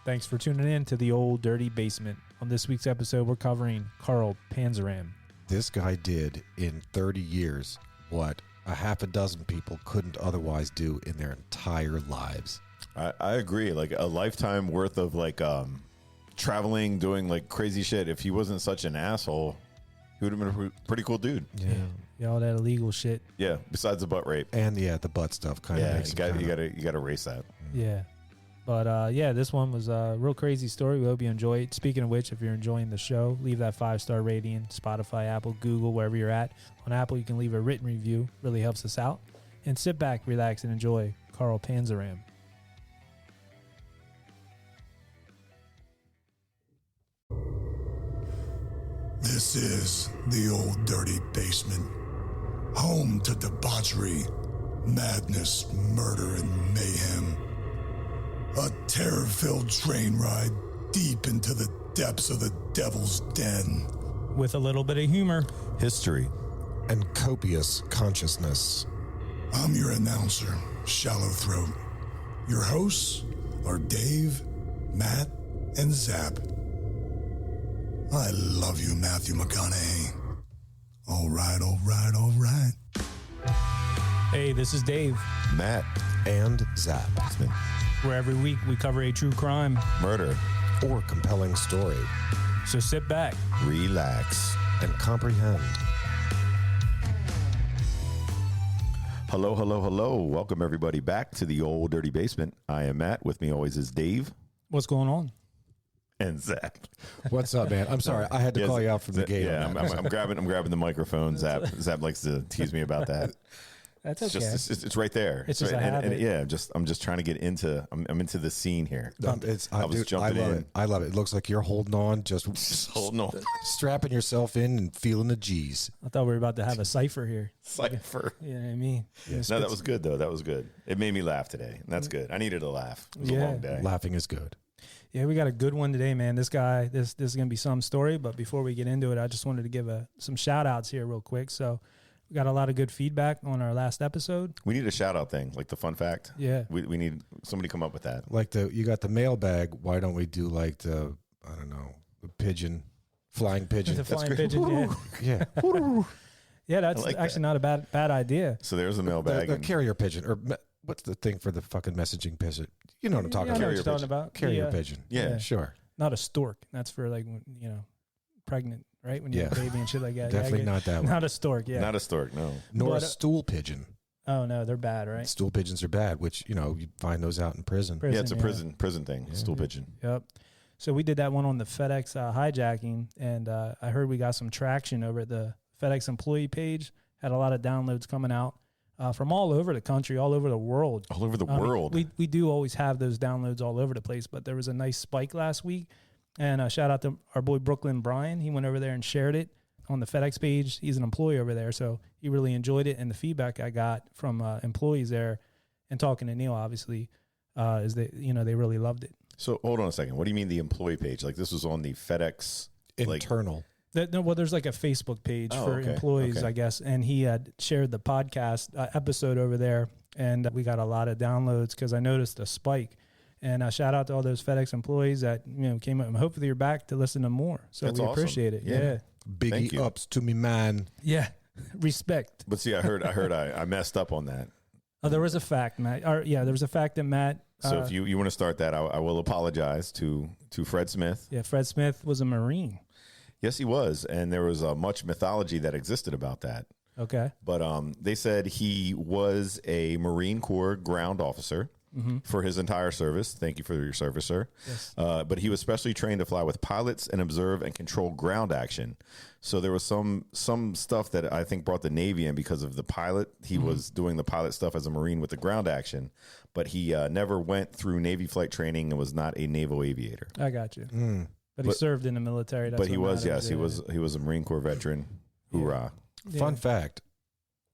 Thanks for tuning in to the Old Dirty Basement. On this week's episode, we're covering Carl Panzram. This guy did in 30 years what a half a dozen people couldn't otherwise do in their entire lives. I agree. Like a lifetime worth of traveling, doing like crazy shit. If he wasn't such an asshole, he would have been a pretty cool dude. Yeah, all that illegal shit. Yeah, besides the butt rape. And the butt stuff kind of makes you got to erase that. Yeah. But this one was a real crazy story. We hope you enjoy it. Speaking of which, if you're enjoying the show, leave that 5-star rating. Spotify, Apple, Google, wherever you're at. On Apple, you can leave a written review. Really helps us out. And sit back, relax, and enjoy Carl Panzram. This is the Old Dirty Basement, home to debauchery, madness, murder, and mayhem. A terror-filled train ride deep into the depths of the devil's den. With a little bit of humor. History. and copious consciousness. I'm your announcer, Shallow Throat. Your hosts are Dave, Matt, and Zap. I love you, Matthew McConaughey. All right, all right, all right. Hey, this is Dave. Matt. And Zap. Where every week we cover a true crime. Murder. Or compelling story. So sit back. Relax. And comprehend. Hello, hello, hello. Welcome everybody back to the Old Dirty Basement. I am Matt. With me always is Dave. What's going on? And Zap. What's up, man? I'm sorry. I had to call you out from the gate. Yeah, I'm grabbing the microphone. Zap likes to tease me about that. That's It's okay. just it's right there. It's just right, a habit. I'm just trying to get into. I'm into the scene here. I jumping love in. it. I love it. It looks like you're holding on, just Holding on. strapping yourself in and feeling the G's. I thought we were about to have a cipher here. Cipher. You know what I mean? No, that was good though. That was good. It made me laugh today. And that's good. I needed a laugh. It was a long day. Laughing is good. Yeah, we got a good one today, man. This guy, this is going to be some story. But before we get into it, I just wanted to give some shout outs here real quick. So we got a lot of good feedback on our last episode. We need a shout out thing, like the fun fact. Yeah. We need somebody come up with that. Like you got the mailbag. Why don't we do like the pigeon, flying pigeon? The flying pigeon, yeah. Yeah. Yeah, that's like actually not a bad idea. So there's a mailbag. The carrier pigeon, or what's the thing for the fucking messaging pigeon? You know what I'm talking I know about. what you're talking about. Carrier Yeah. pigeon. Yeah. Sure. Not a stork. That's for like, pregnant, right? When you have a baby and shit like that. Definitely Yeah, not that one. Not a stork, yeah. Not a stork, no. Nor But, a stool pigeon. Oh, no, they're bad, right? Stool pigeons are bad, which, you find those out in prison. Yeah, it's a prison thing. Yeah. Stool pigeon. Yep. So we did that one on the FedEx hijacking, and I heard we got some traction over at the FedEx employee page. Had a lot of downloads coming out from all over the country, all over the world. All over the world. We do always have those downloads all over the place, but there was a nice spike last week. And shout out to our boy Brooklyn Brian. He went over there and shared it on the FedEx page. He's an employee over there, so he really enjoyed it. And the feedback I got from employees there, and talking to Neil, obviously, is that they really loved it. So hold on a second. What do you mean the employee page? Like this was on the FedEx Internal. There's like a Facebook page for employees, I guess. And he had shared the podcast episode over there, and we got a lot of downloads because I noticed a spike. And shout out to all those FedEx employees that came up. And hopefully you're back to listen to more. So That's we awesome. appreciate it. Yeah. Biggie ups to me, man. Yeah. Respect. But see, I heard I messed up on that. Oh, there was a fact, Matt. There was a fact that Matt. So if you want to start that, I will apologize to Fred Smith. Yeah, Fred Smith was a Marine. Yes, he was. And there was much mythology that existed about that. Okay. But they said he was a Marine Corps ground officer for his entire service. Thank you for your service, sir. Yes. But he was specially trained to fly with pilots and observe and control ground action. So there was some stuff that I think brought the Navy in because of the pilot. He was doing the pilot stuff as a Marine with the ground action, but he never went through Navy flight training and was not a naval aviator. I got you. But he served in the military. That's But he what was, matters. yes, he was a Marine Corps veteran. Hoorah. Yeah. Fun fact.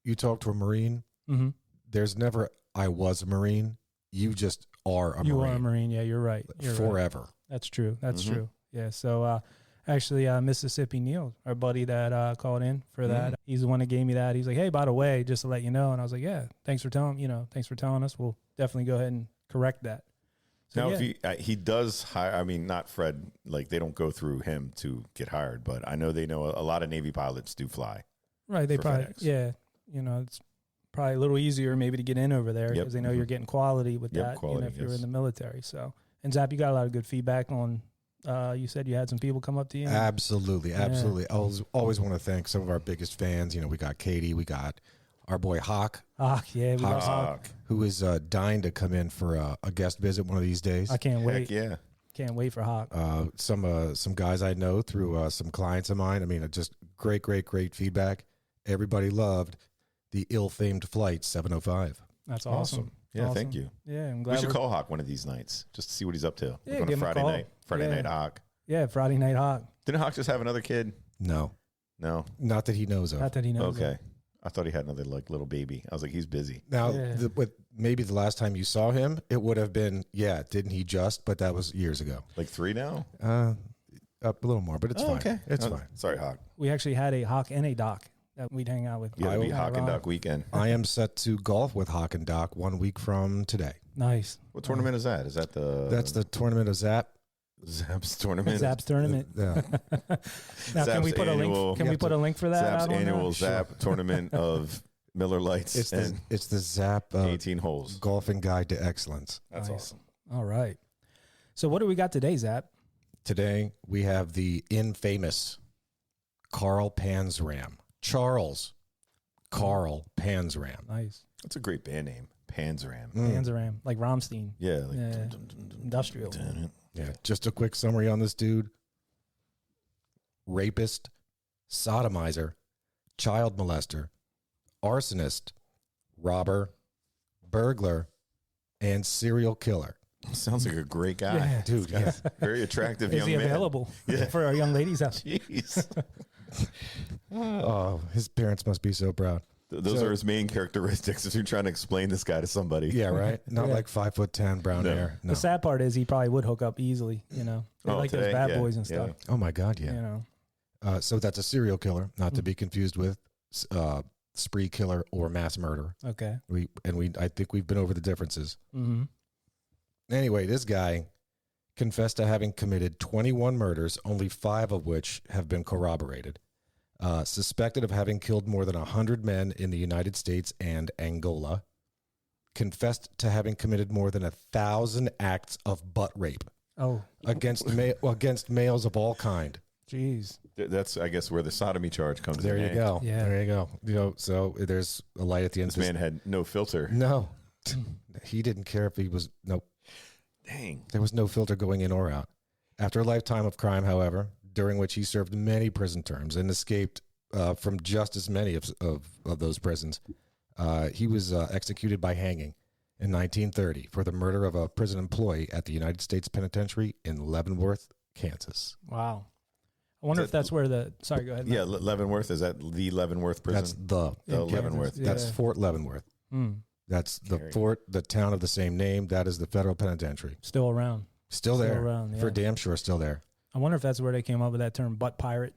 You talk to a Marine. Mm-hmm. There's never, I was a Marine. You just are a Marine. You are a Marine. Yeah, you're right. You're forever. Right. That's true. That's true. Yeah. So actually, Mississippi Neil, our buddy that called in for that, he's the one that gave me that. He's like, hey, by the way, just to let you know. And I was like, yeah, thanks for telling us. We'll definitely go ahead and correct that. So, Now, yeah. if he does hire, I mean, not Fred, like they don't go through him to get hired, but I know a lot of Navy pilots do fly. Right. They for probably, FedEx. yeah, it's probably a little easier maybe to get in over there Yep. because they know you're getting quality with Yep, that, quality, if you're yes. in the military. So, and Zap, you got a lot of good feedback on, you said you had some people come up to you. Absolutely. I always want to thank some of our biggest fans. We got Katie, we got our boy Hawk, Hawk, yeah, we love Hawk. Hawk. who is dying to come in for a guest visit one of these days. I can't wait. Heck yeah. Can't wait for Hawk. Some guys I know through some clients of mine. I mean, just great feedback. Everybody loved the ill-famed flight 705. That's awesome. Yeah, Awesome. thank you. Yeah, I'm We glad should we're- call Hawk one of these nights just to see what he's up to. Yeah, Like on give a him a Friday call. night. Friday Yeah. night Hawk. Yeah, Friday Night Hawk. Didn't Hawk just have another kid? No, No. not that he knows of. Not that he knows. Okay. I thought he had another little baby. I was like, he's busy. Now, Yeah. maybe the last time you saw him, it would have been, didn't he just? But that was years ago. Like 3 now? Up a little more, but it's fine. Okay. It's Oh, fine. Sorry, Hawk. We actually had a Hawk and a Doc that we'd hang out with. Yeah, it'll be Yeah, Hawk and Ron. Duck weekend. I am set to golf with Hawk and Doc 1 week from today. Nice. What tournament is that? Is that the That's the tournament of Zap. Zap's tournament? Zap's tournament. Yeah. Now, can we Zap's put a annual- link? Can we put a link for that? Zap's out on annual that? Zap tournament of Miller Lights It's the Zap 18 holes. golfing guide to excellence. That's Nice. awesome. All right. So what do we got today, Zap? Today we have the infamous Carl Panzram. Charles Carl Panzram. Nice. That's a great band name. Panzram. Panzram, like Rammstein. Yeah. Like, Yeah. Industrial. Yeah, just a quick summary on this dude. Rapist, sodomizer, child molester, arsonist, robber, burglar, and serial killer. Sounds like a great guy. Yeah. Dude, yeah. Very attractive Is young he man. available Yeah. for our young ladies out? Jeez. Oh, his parents must be so proud. Those So- are his main characteristics if you're trying to explain this guy to somebody. Yeah, right? Not Yeah. like 5'10", brown No. hair. No. The sad part is he probably would hook up easily. They Oh, like today? those bad Yeah, boys and yeah. stuff. Oh my God, yeah. So that's a serial killer, not to be confused with spree killer or mass murderer. Okay. I think we've been over the differences. Mm-hmm. Anyway, this guy confessed to having committed 21 murders, only 5 of which have been corroborated. Suspected of having killed more than 100 men in the United States and Angola. Confessed to having committed more than 1,000 acts of butt rape Oh, against males of all kind. jeez. That's, I guess, where the sodomy charge comes There in. you go. Yeah. There you go. So there's a light at the end This of this. man had no filter. No, he didn't care if he was. Nope. Dang. There was no filter going in or out. After a lifetime of crime, however, during which he served many prison terms and escaped from just as many of those prisons, he was executed by hanging in 1930 for the murder of a prison employee at the United States Penitentiary in Leavenworth, Kansas. Wow. I wonder if that's where the. Sorry, go ahead. Matt. Yeah, Leavenworth. Is that the Leavenworth prison? That's the the in Leavenworth. Kansas. that's Yeah. Fort Leavenworth. Mm. That's the Scary. fort, the town of the same name. That is the federal penitentiary. Still around. Still there. around, For yeah. damn sure still there. I wonder if that's where they came up with that term butt pirate,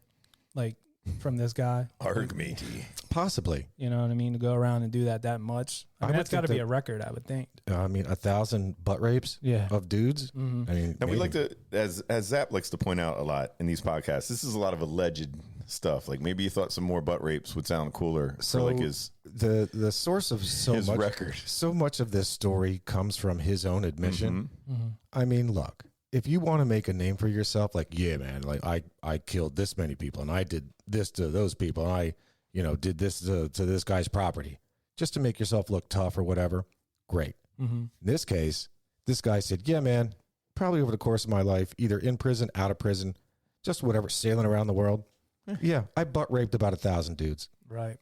like from this guy. Arg matey. Possibly. You know what I mean? To go around and do that much. I I mean, would that's got to think be that- a record, I would think. I mean, 1,000 butt rapes Yeah. of dudes. Mhm. I mean, And we maybe. like to, as Zap likes to point out a lot in these podcasts, this is a lot of alleged stuff. Like maybe you thought some more butt rapes would sound cooler. So for like his the source of his much record. so much of this story comes from his own admission. Mm-hmm. I mean, look, if you want to make a name for yourself, like, yeah, man, like I killed this many people and I did this to those people and I, did this to this guy's property just to make yourself look tough or whatever. Great. Mm-hmm. In this case, this guy said, yeah, man, probably over the course of my life, either in prison, out of prison, just whatever, sailing around the world. Yeah, I butt raped about 1,000 dudes. Right.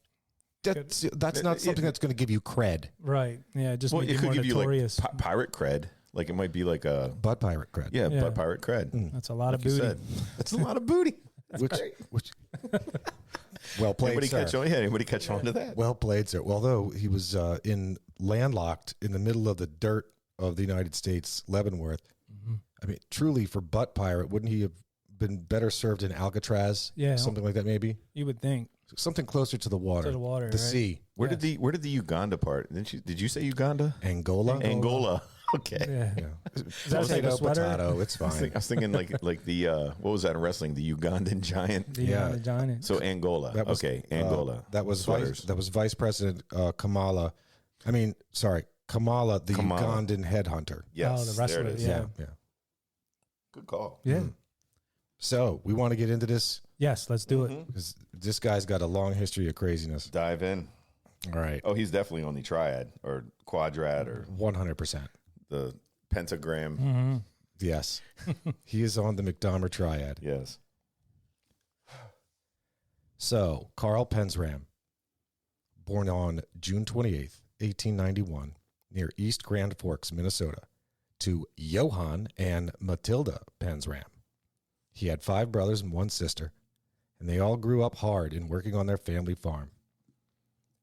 That's not something that's going to give you cred. Right. Yeah. Just Well, make it you could more give notorious. you like pirate cred. Like it might be like a Butt pirate cred. yeah, Yeah. butt pirate cred. That's a lot of Like you booty. said. That's a lot of booty. Which well played, Anybody sir. catch on? Yeah, anybody catch on to that? Well played, sir. Although he was landlocked in the middle of the dirt of the United States, Leavenworth. Mm-hmm. I mean, truly, for butt pirate, wouldn't he have been better served in Alcatraz? Yeah. Something like that, maybe? You would think. Something closer to the water. To the water, The right? sea. Where did the Uganda part? Did you say Uganda? Angola? Angola. Okay. Yeah. Yeah. Is that like a sweater? Potato, it's I fine. was thinking like the what was that in wrestling? The Ugandan giant. The giant. So Angola. That was, okay, Angola. That was sweaters. Vice President Kamala. Kamala, the Ugandan headhunter. Yes, Oh, the wrestler, there it is. yeah. Yeah. Good call. Yeah. So we want to get into this Yes, let's do it. because this guy's got a long history of craziness. Dive in. All right, Oh, he's definitely on the triad or quadrad or 100%. the pentagram. Mm-hmm. Yes, he is on the McDomer triad. Yes. So Carl Panzram, born on June 28th, 1891, near East Grand Forks, Minnesota, to Johann and Matilda Panzram. He had 5 brothers and 1 sister, and they all grew up hard in working on their family farm.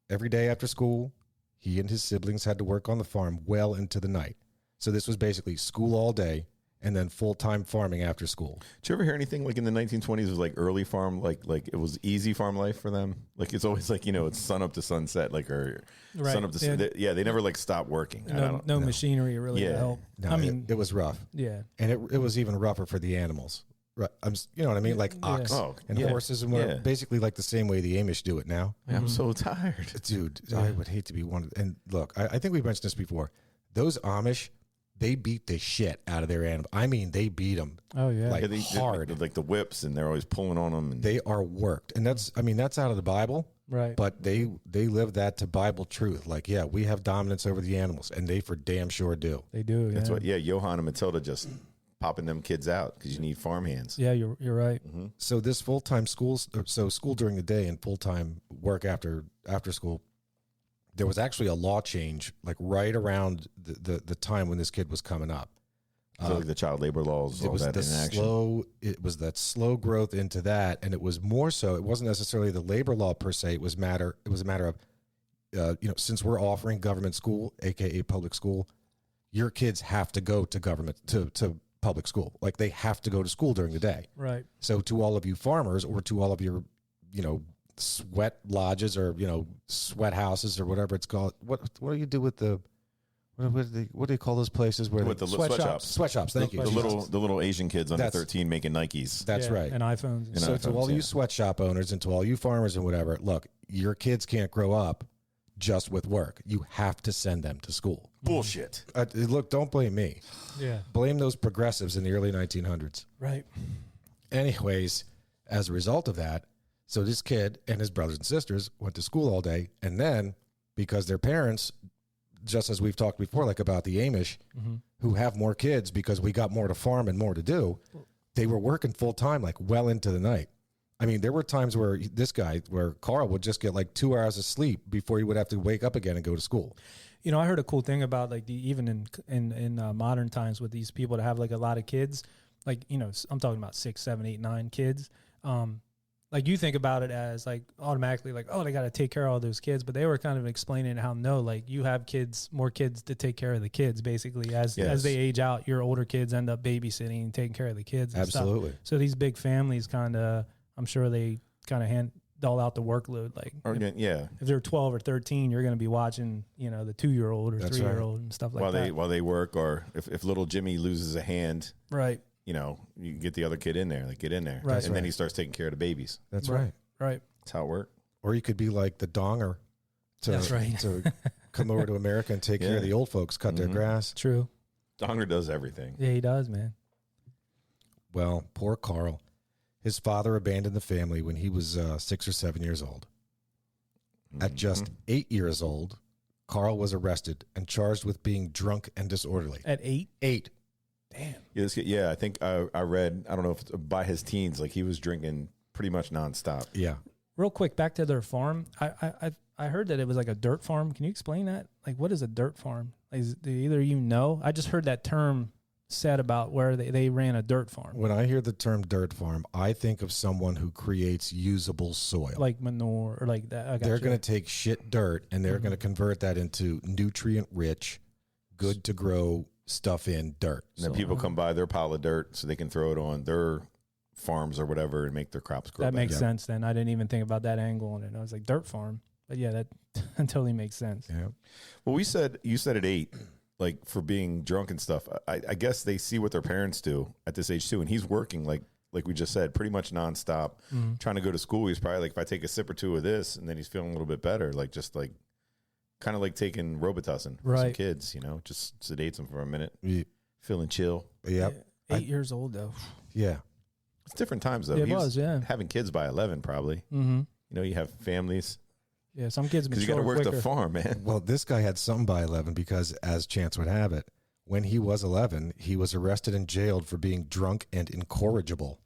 Every day after school, he and his siblings had to work on the farm well into the night. So this was basically school all day and then full-time farming after school. Did you ever hear anything like in the 1920s was like early farm, like it was easy farm life for them? Like it's always like, it's sun up to sunset, like, or Right. sun up to, they never like stop working. No machinery really to Yeah. help. No, I mean, it was rough. yeah. And it was even rougher for the animals. Right. You know what I mean? Like ox Oh, and yeah. horses and whatever. Yeah. Basically like the same way the Amish do it now. I'm so tired. Dude, I would hate to be one of and look, I think we mentioned this before. Those Amish, they beat the shit out of their animals. I mean, they beat them Oh yeah. like They hard. like the whips, and they're always pulling on them. And They are worked. And that's out of the Bible, right. but they live that to Bible truth. Like, yeah, we have dominance over the animals, and they for damn sure do. They do. that's yeah. what. Yeah, Johann and Matilda just popping them kids out because you need farm hands. Yeah, you're right. So this full-time school during the day and full-time work after school, there was actually a law change like right around the time when this kid was coming up. So like the child labor laws, It all was that in action. that slow growth into that, and it was more so. It wasn't necessarily the labor law per se. It was a matter of, since we're offering government school, aka public school, your kids have to go to government to public school. Like they have to go to school during the day. Right. So to all of you farmers, or to all of your, sweat lodges or sweat houses or whatever it's called. What do you do with the what do they call those places where With the Sweatshops. sweatshops? Thank you. The little Asian kids under That's- 13 making Nikes. That's Yeah, right. And iPhones. And So iPhones, to all yeah. you sweatshop owners and to all you farmers and whatever, look, your kids can't grow up just with work. You have to send them to school. Bullshit. Look, don't blame me. Yeah. Blame those progressives in the early 1900s. Right. Anyways, as a result of that, so this kid and his brothers and sisters went to school all day, and then because their parents, just as we've talked before, like about the Amish, who have more kids because we got more to farm and more to do, they were working full time, like well into the night. I mean, there were times where where Carl would just get like 2 hours of sleep before he would have to wake up again and go to school. I heard a cool thing about like even in modern times with these people to have like a lot of kids, like, I'm talking about 6, 7, 8, 9 kids. Like you think about it as like automatically like, oh, they got to take care of all those kids. But they were kind of explaining how no, like you have more kids to take care of the kids basically as they age out, your older kids end up babysitting and taking care of the kids. And Absolutely. Stuff. So these big families kind of, I'm sure they kind of handle out the workload. Like if they're 12 or 13, you're going to be watching, the 2-year-old or 3-year-old and stuff like that. While they work, or if little Jimmy loses a hand, Right. You get the other kid in there, like get in there. Right. And then he starts taking care of the babies. That's right. Right. That's how it works. Or you could be like the donger That's right. to come over to America and take care of the old folks, cut their grass. True. Donger does everything. Yeah, he does, man. Well, poor Carl. His father abandoned the family when he was 6 or 7 years old. At just 8 years old, Carl was arrested and charged with being drunk and disorderly. At 8? 8. Damn. Yeah, this kid, I think I read, I don't know if it's by his teens, like he was drinking pretty much nonstop. Yeah. Real quick, back to their farm. I heard that it was like a dirt farm. Can you explain that? Like, what is a dirt farm? Do either of you know? I just heard that term said about where they ran a dirt farm. When I hear the term dirt farm, I think of someone who creates usable soil. Like manure or like that. They're going to take shit dirt and they're going to convert that into nutrient-rich, good to grow stuff in dirt. And then people come by their pile of dirt so they can throw it on their farms or whatever and make their crops grow. That back. makes sense then. I didn't even think about that angle on it. I was like, dirt farm. But yeah, that totally makes sense. Yeah. Well, you said at 8. like for being drunk and stuff. I guess they see what their parents do at this age too, and he's working like we just said, pretty much nonstop, trying to go to school. He's probably like, if I take a sip or two of this, and then he's feeling a little bit better, like just like kind of like taking Robitussin for some kids, you know, just sedates them for a minute, feeling chill. Yep. 8 years old though. Yeah. It's different times though. Yeah, He it was, yeah. having kids by 11 probably. Mm-hmm. You know, you have families Yeah, some kids because you got to mature work quicker. the farm, man. Well, this guy had something by 11 because, as chance would have it, when he was 11, he was arrested and jailed for being drunk and incorrigible.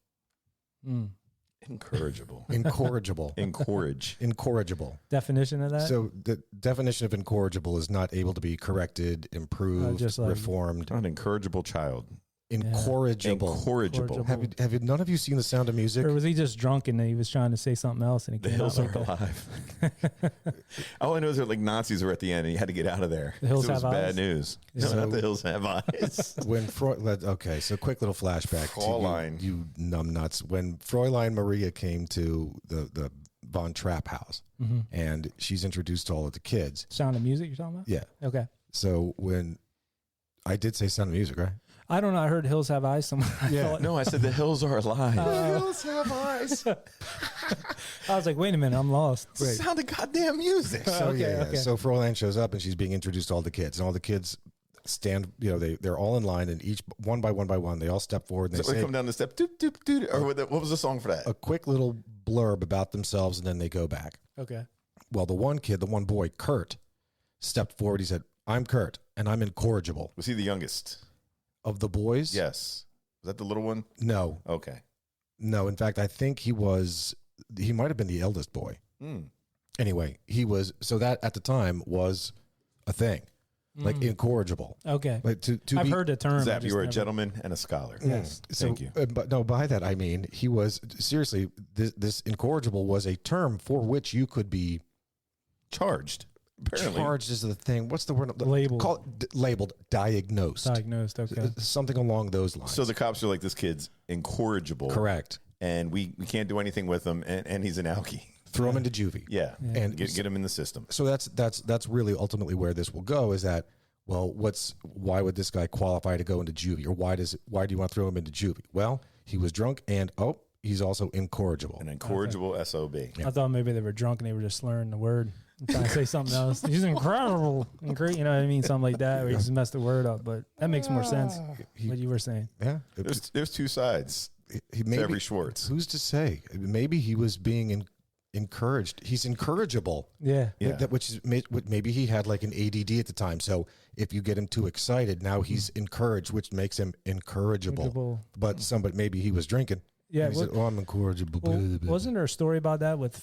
Incorrigible. Incorrigible. Encourage. Incorrigible. Definition of that? So the definition of incorrigible is not able to be corrected, improved, just like- reformed. Not an incorrigible child. Incorrigible. Incorrigible. Have you none of you seen The Sound of Music? Or was he just drunk and he was trying to say something else and he The came out hills like are that? alive. All I know is that like Nazis were at the end and you had to get out of there. The hills It was have bad eyes? news. Yeah. No, not the hills have eyes. When okay, so quick little flashback Fräulein. to you numbnuts. When Fräulein Maria came to the Von Trapp house, and she's introduced to all of the kids. Sound of Music you're talking about? Yeah. Okay. So when I did say Sound of Music, right? I don't know. I heard Hills Have Eyes somewhere. Yeah. No, I said the hills are alive. hills have eyes. I was like, wait a minute, I'm lost. It's the sound of goddamn music. So Okay, yeah, okay. so Fräulein shows up and she's being introduced to all the kids, and all the kids stand. You know, they're all in line, and each one by one, they all step forward and they So they say come down the step, doop, doop, doop, or what was the song for that? a quick little blurb about themselves, and then they go back. Okay. Well, the one boy, Kurt, stepped forward. He said, "I'm Kurt, and I'm incorrigible." Was he the youngest? Of the boys? Yes. Was that the little one? No. Okay. No. In fact, I think he might have been the eldest boy. Anyway, he was, so that at the time was a thing, like incorrigible. Okay. Like to I've be, heard the term. I Zap, just you were a never- gentleman and a scholar. Yes. So, Thank you. But no, by that I mean he was seriously. This incorrigible was a term for which you could be Charged. Apparently. charged as the thing. What's the word? Labeled. Labeled, diagnosed, Diagnosed. Okay. something along those lines. So the cops are like, this kid's incorrigible. Correct. And we can't do anything with him, and he's an alkie. Throw him into juvie. Yeah. And Get him in the system. so that's really ultimately where this will go. Is that, well, why would this guy qualify to go into juvie, or why do you want to throw him into juvie? Well, he was drunk, and he's also incorrigible. An incorrigible SOB. I thought maybe they were drunk and they were just slurring the word and trying to say something else. He's incredible. You know what I mean? Something like that. Or he just messed the word up. But that makes more sense, what you were saying. Yeah, There's two sides he to every Schwartz. Who's to say? Maybe he was being encouraged. He's incorrigible. Yeah. Yeah. Maybe he had like an ADD at the time. So if you get him too excited, now he's encouraged, which makes him incorrigible. Incorrigible. But maybe he was drinking. Yeah. And he said, "Oh, I'm incorrigible." Well, blah, blah, blah. wasn't there a story about that with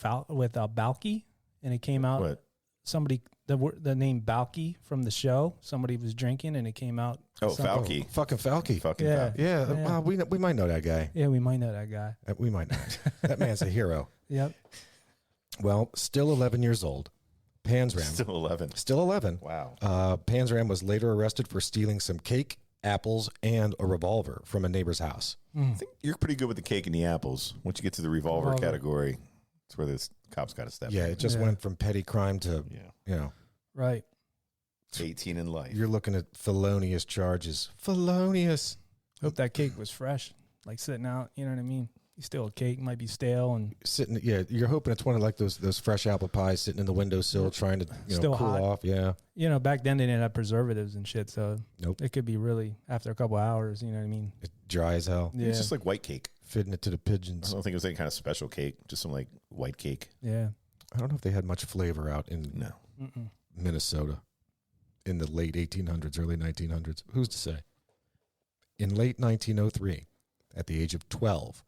Balky? And it came out, What? somebody, the name Balky from the show, somebody was drinking and it came out. Oh, something- Falky. Fucking Falky. Fucking Yeah. Falky. Yeah, Yeah. Well, we might know that guy. Yeah, we might know that guy. We might not. That man's a hero. Yep. Well, still 11 years old. Panzram. Still 11. Still 11. Wow. Panzram was later arrested for stealing some cake, apples, and a revolver from a neighbor's house. I think you're pretty good with the cake and the apples. Once you get to the revolver category, that's where this cops got to step Yeah, in. it just Yeah. went from petty crime to, Yeah. Right. 18 in life. you're looking at felonious charges. Felonious. Hope that cake was fresh, like sitting out. You know what I mean? You steal a cake, might be stale and Sitting, yeah, you're hoping it's one of like those fresh apple pies sitting in the windowsill trying to Still cool hot. off. Yeah. back then they didn't have preservatives and shit, so Nope. it could be really after a couple hours. You know what I mean? It's dry as hell. Yeah, It's just like white cake. Fitting it to the I pigeons. don't think it was any kind of special cake, just some like white cake. yeah. I don't know if they had much flavor out in No. Mm-mm. Minnesota in the late 1800s, early 1900s. Who's to say? In late 1903, at the age of 12,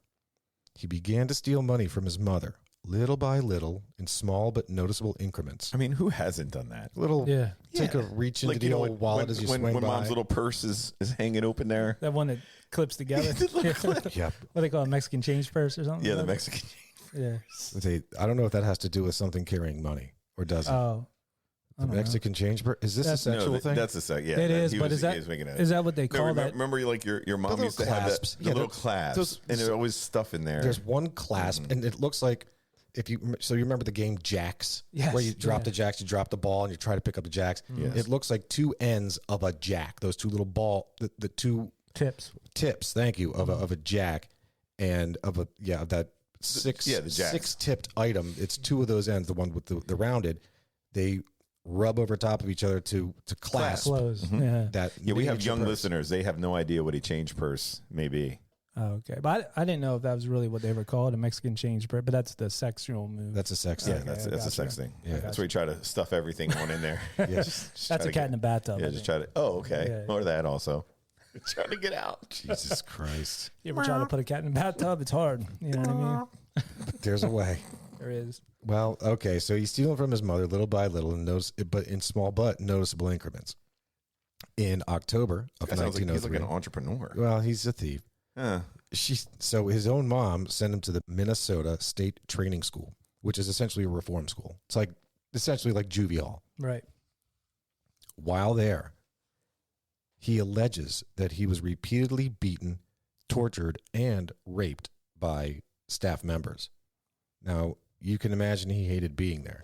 he began to steal money from his mother, little by little, in small but noticeable increments. I mean, who hasn't done that? Little, Yeah, take a reach into the old wallet as you swing when by. mom's little purse is hanging open there. that one that clips together. Yep. What they call a Mexican change purse or something? Yeah, the like Mexican. that? I don't know if that has to do with something carrying money, or does it? Yeah. Oh, I The don't know. Mexican change? Is this a That's- sexual thing? That's a sec. Yeah, It that- is, he but was- is that he was making a- is that what they No, call that? remember, like your mom little used to have clasps. the Yeah, little those- clasps, those- and there's always stuff in there. There's one clasp, and it looks like so you remember the game Jacks, Yes, where you drop yeah. the jacks, you drop the ball, and you try to pick up the jacks. Yes. It looks like two ends of a jack. Those two little the two Tips. tips. Thank you of a jack, and of that the jacks. six tipped item. It's two of those ends. The one with the rounded, they rub over top of each other to clasp Close. Yeah. that. Yeah, we have miniature young purse. listeners. They have no idea what a change purse may be. Oh, okay. But I didn't know if that was really what they were called, a Mexican change purse, but that's the sexual move. That's a sex Yeah, thing. that's I a gotcha. sex thing. Yeah. That's where you try to stuff everything on in there. Yeah. Just That's try a to cat in the bathtub. Yeah, I just think. try to. Oh, okay. Yeah. Or that also. Trying to get out. Jesus Christ. You ever try to put a cat in the bathtub? It's hard. You know what I mean? There's a way. There is. Well, okay, so he's stealing from his mother little by little, but in small but noticeable increments. In October of That sounds like he's 1903, like an entrepreneur. well, he's a thief. Huh. So his own mom sent him to the Minnesota State Training School, which is essentially a reform school. It's like essentially like juvie hall. Right. While there, he alleges that he was repeatedly beaten, tortured, and raped by staff members. Now, you can imagine he hated being there.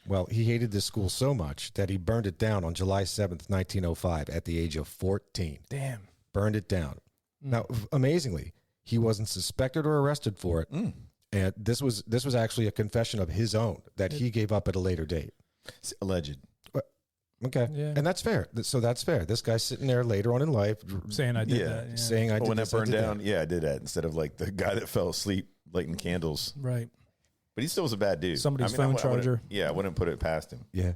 Well, he hated this school so much that he burned it down on July 7th, 1905, at the age of 14. Damn. Burned it down. Now, amazingly, he wasn't suspected or arrested for it. And this was actually a confession of his own that he gave up at a later date. It's alleged. Okay. Yeah. And that's fair. So that's fair. This guy's sitting there later on in life Saying I did Yeah. that. Yeah. saying, I did When that this, I burned did down, that. yeah, I did that instead of like the guy that fell asleep lighting candles. Right. But he still was a bad dude. Somebody's I phone wouldn't- charger. Yeah, I wouldn't put it past him. Yeah.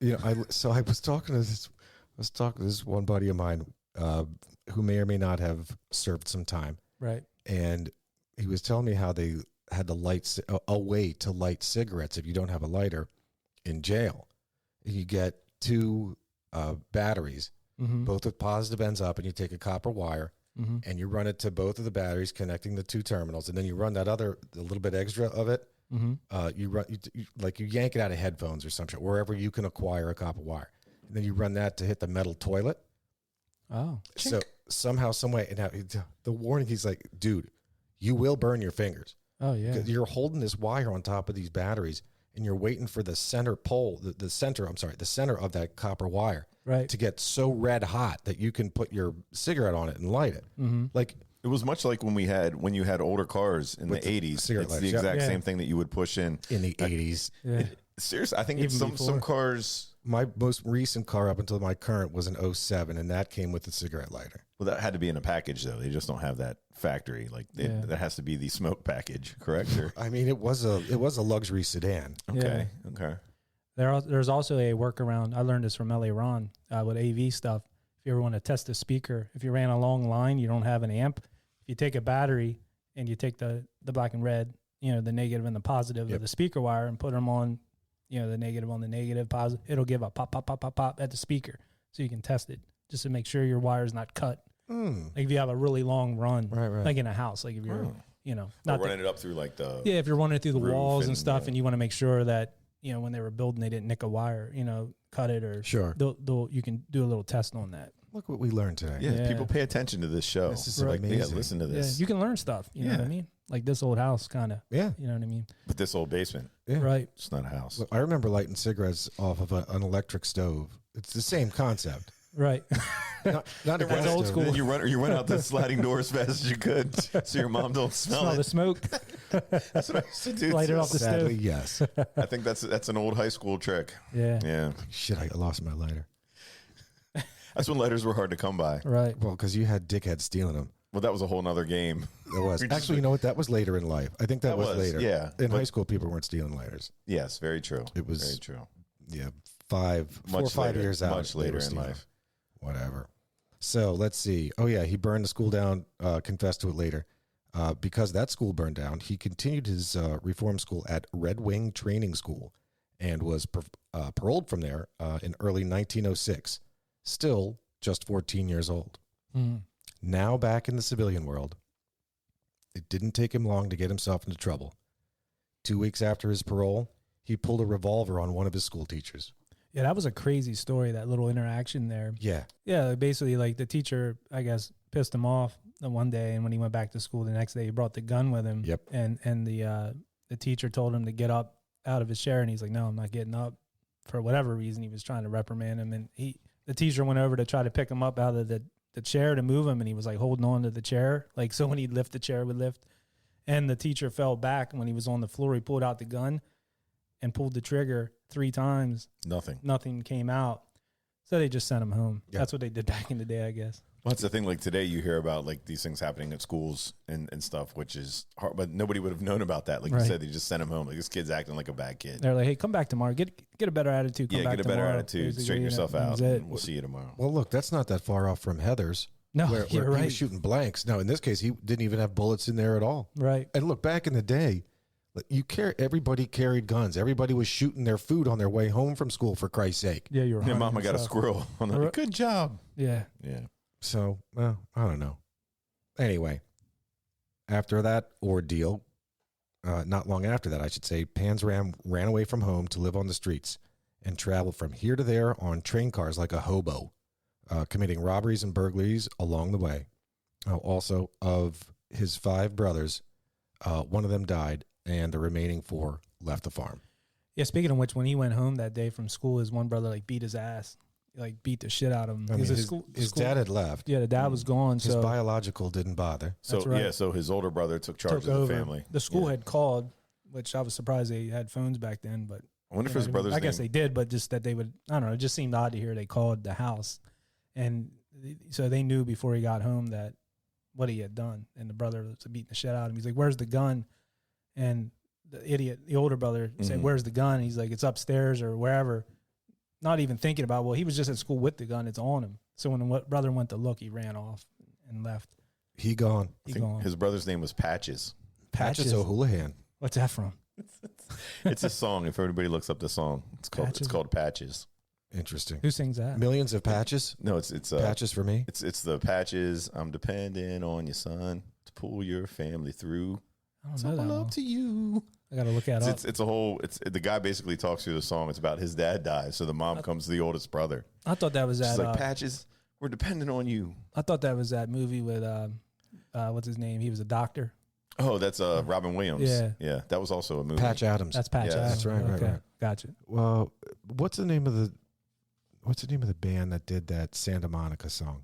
You know, I was talking to this one buddy of mine who may or may not have served some time. Right. And he was telling me how they had to light a way to light cigarettes if you don't have a lighter in jail. You get two batteries, Mm-hmm. both with positive ends up, and you take a copper wire Mm-hmm. and you run it to both of the batteries, connecting the two terminals, and then you run the little bit extra of it. Mm-hmm. You yank it out of headphones or something, wherever you can acquire a copper wire, and then you run that to hit the metal toilet. Oh. So somehow, some way, and now the warning, he's like, dude, you will burn your fingers. Oh, yeah. 'Cause you're holding this wire on top of these batteries, and you're waiting for the center pole, the center of that copper wire Right. to get so red hot that you can put your cigarette on it and light it. Mm-hmm. Like, It was much like when you had older cars in With the the 80s. cigarette It's lights, the yeah. exact Yeah. same thing that you would push in. in the 80s. Yeah. Seriously, I think Even it's some before. cars. My most recent car up until my current was an 07, and that came with the cigarette lighter. Well, that had to be in a package though. They just don't have that factory. Like Yeah. that has to be the smoke package, correct? Or, I mean, it was a luxury sedan. okay, okay. There's also a workaround. I learned this from LA Ron with AV stuff. If you ever want to test a speaker, if you ran a long line, you don't have an amp. If you take a battery and you take the black and red, the negative and the positive Yep. of the speaker wire and put them on, the negative on the negative, positive, it'll give a pop, pop, pop, pop, pop at the speaker. So you can test it just to make sure your wire's not cut. Like if you have a really long run, Right. like in a house, like if you're, Or not running it up through like the yeah, if you're running through the roof walls and and, stuff, yeah. and you want to make sure that when they were building, they didn't nick a wire, cut it or Sure. you can do a little test on that. Look what we learned today. yeah, Yeah. People pay attention to this show. This is like, yeah, amazing. listen to Yeah, this. you can learn stuff. You know what I Yeah. mean? Like this old house, kind of. Yeah. You know what I mean? But this old basement, Yeah. Right. it's not a house. Look, I remember lighting cigarettes off of an electric stove. It's the same concept. Right. Not a That's gas old stove. school. Then you run out the sliding door as fast as you could, so your mom don't smell Smell it. the smoke. That's what I used to do. Light it off the Sadly, stove. yes. I think that's an old high school trick. Yeah. Yeah, Shit, I lost my lighter. that's when lighters were hard to come by. Right. Well, because you had dickheads stealing them. Well, that was a whole nother game. There was. We just- Actually, you know what? That was later in life. I think that That was was, later. yeah. In But- high school, people weren't stealing lighters. Yes, very true. It was- very true. Yeah, 4 or 5 later, years out. much they later were in stealing. life. Whatever. So let's see. Oh, yeah, he burned the school down, confessed to it later. Because that school burned down, he continued his reform school at Red Wing Training School and was paroled from there in early 1906. Still just 14 years old. Mm. Now back in the civilian world, it didn't take him long to get himself into trouble. 2 weeks after his parole, he pulled a revolver on one of his school teachers. Yeah, that was a crazy story. That little interaction there. Yeah. Yeah, basically, like the teacher, I guess, pissed him off the one day, and when he went back to school the next day, he brought the gun with him. Yep. And the teacher told him to get up out of his chair, and he's like, no, I'm not getting up. For whatever reason, he was trying to reprimand him, and the teacher went over to try to pick him up out of the chair to move him, and he was like holding on to the chair. Like, so when he'd lift, the chair would lift. And the teacher fell back, and when he was on the floor, he pulled out the gun and pulled the trigger 3 times. Nothing came out. So they just sent him home. Yeah. That's what they did back in the day, I guess. Well, that's the thing. Like today, you hear about like these things happening at schools and stuff, which is hard, but nobody would have known about that. Like you said, they just sent him home. Like this kid's acting like a bad kid. They're like, hey, come back tomorrow. Get a better attitude. Come back get a tomorrow. better attitude. Straighten yourself out. And we'll see you tomorrow. Well, look, that's not that far off from Heather's. No, where you're right. He was shooting blanks. No, in this case, he didn't even have bullets in there at all. Right. And look, back in the day, everybody carried guns. Everybody was shooting their food on their way home from school, for Christ's sake. Yeah, you're right. Mama got a squirrel. Good job. Yeah. Yeah. So, well, I don't know. Anyway, after that ordeal, not long after that, I should say, Panzram ran away from home to live on the streets and traveled from here to there on train cars like a hobo, committing robberies and burglaries along the way. Also, of his 5 brothers, one of them died, and the remaining 4 left the farm. Yeah, speaking of which, when he went home that day from school, his one brother like beat his ass. Like beat the shit out of him. I mean, his dad had left. Yeah, the dad was gone. His biological didn't bother. So right. So his older brother took charge of the family. The school had called, which I was surprised they had phones back then. But I wonder if his brother's I guess they did, but just that they would. I don't know. It just seemed odd to hear they called the house, and so they knew before he got home that what he had done, and the brother was beating the shit out of him. He's like, "Where's the gun?" And the older brother said, "Where's the gun?" And he's like, "It's upstairs or wherever." Not even thinking about, well, he was just at school with the gun. It's on him. So when the brother went to look, he ran off and left. He gone. His brother's name was Patches. Patches O'Houlihan. What's that from? It's a song. If everybody looks up the song, it's called Patches. Interesting. Who sings that? Millions of Patches? No, it's Patches for me. It's the Patches. I'm depending on your son to pull your family through. I don't know that up to you. I gotta look at it. It's the guy basically talks through the song. It's about his dad dies, so the mom comes to the oldest brother. I thought that was that. She's like, Patches, we're dependent on you. I thought that was that movie with what's his name? He was a doctor. Oh, that's Robin Williams. Yeah, that was also a movie. Patch Adams. That's Patch Adams. That's right. Okay. Right. Gotcha. Well, what's the name of the band that did that Santa Monica song?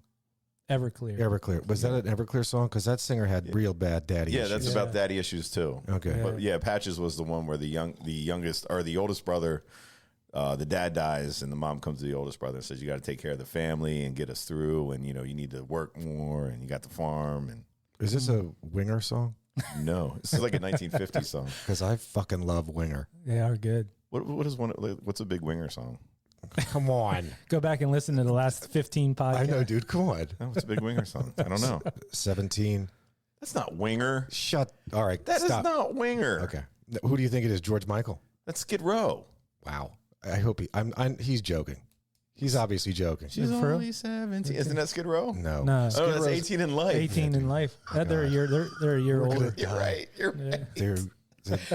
Everclear. Was that an Everclear song? Because that singer had real bad daddy issues. Yeah, that's about daddy issues too. Okay. But Patches was the one where the youngest or the oldest brother, the dad dies and the mom comes to the oldest brother and says, you got to take care of the family and get us through, and you need to work more, and you got the farm. And is this a Winger song? No, this is like a 1950s song. Because I fucking love Winger. They are good. What's a big Winger song? Come on. Go back and listen to the last 15 podcasts. I know, dude. Come on. Oh, it's a big Winger song. I don't know. 17. That's not Winger. All right. That stop. is not Winger. Okay. Who do you think it is? George Michael? That's Skid Row. Wow. I hope he's joking. He's obviously joking. She's only 17. Isn't that Skid Row? No. No. Oh, that's 18 in Life. 18 in Life. They're a year older. You're right. You're right.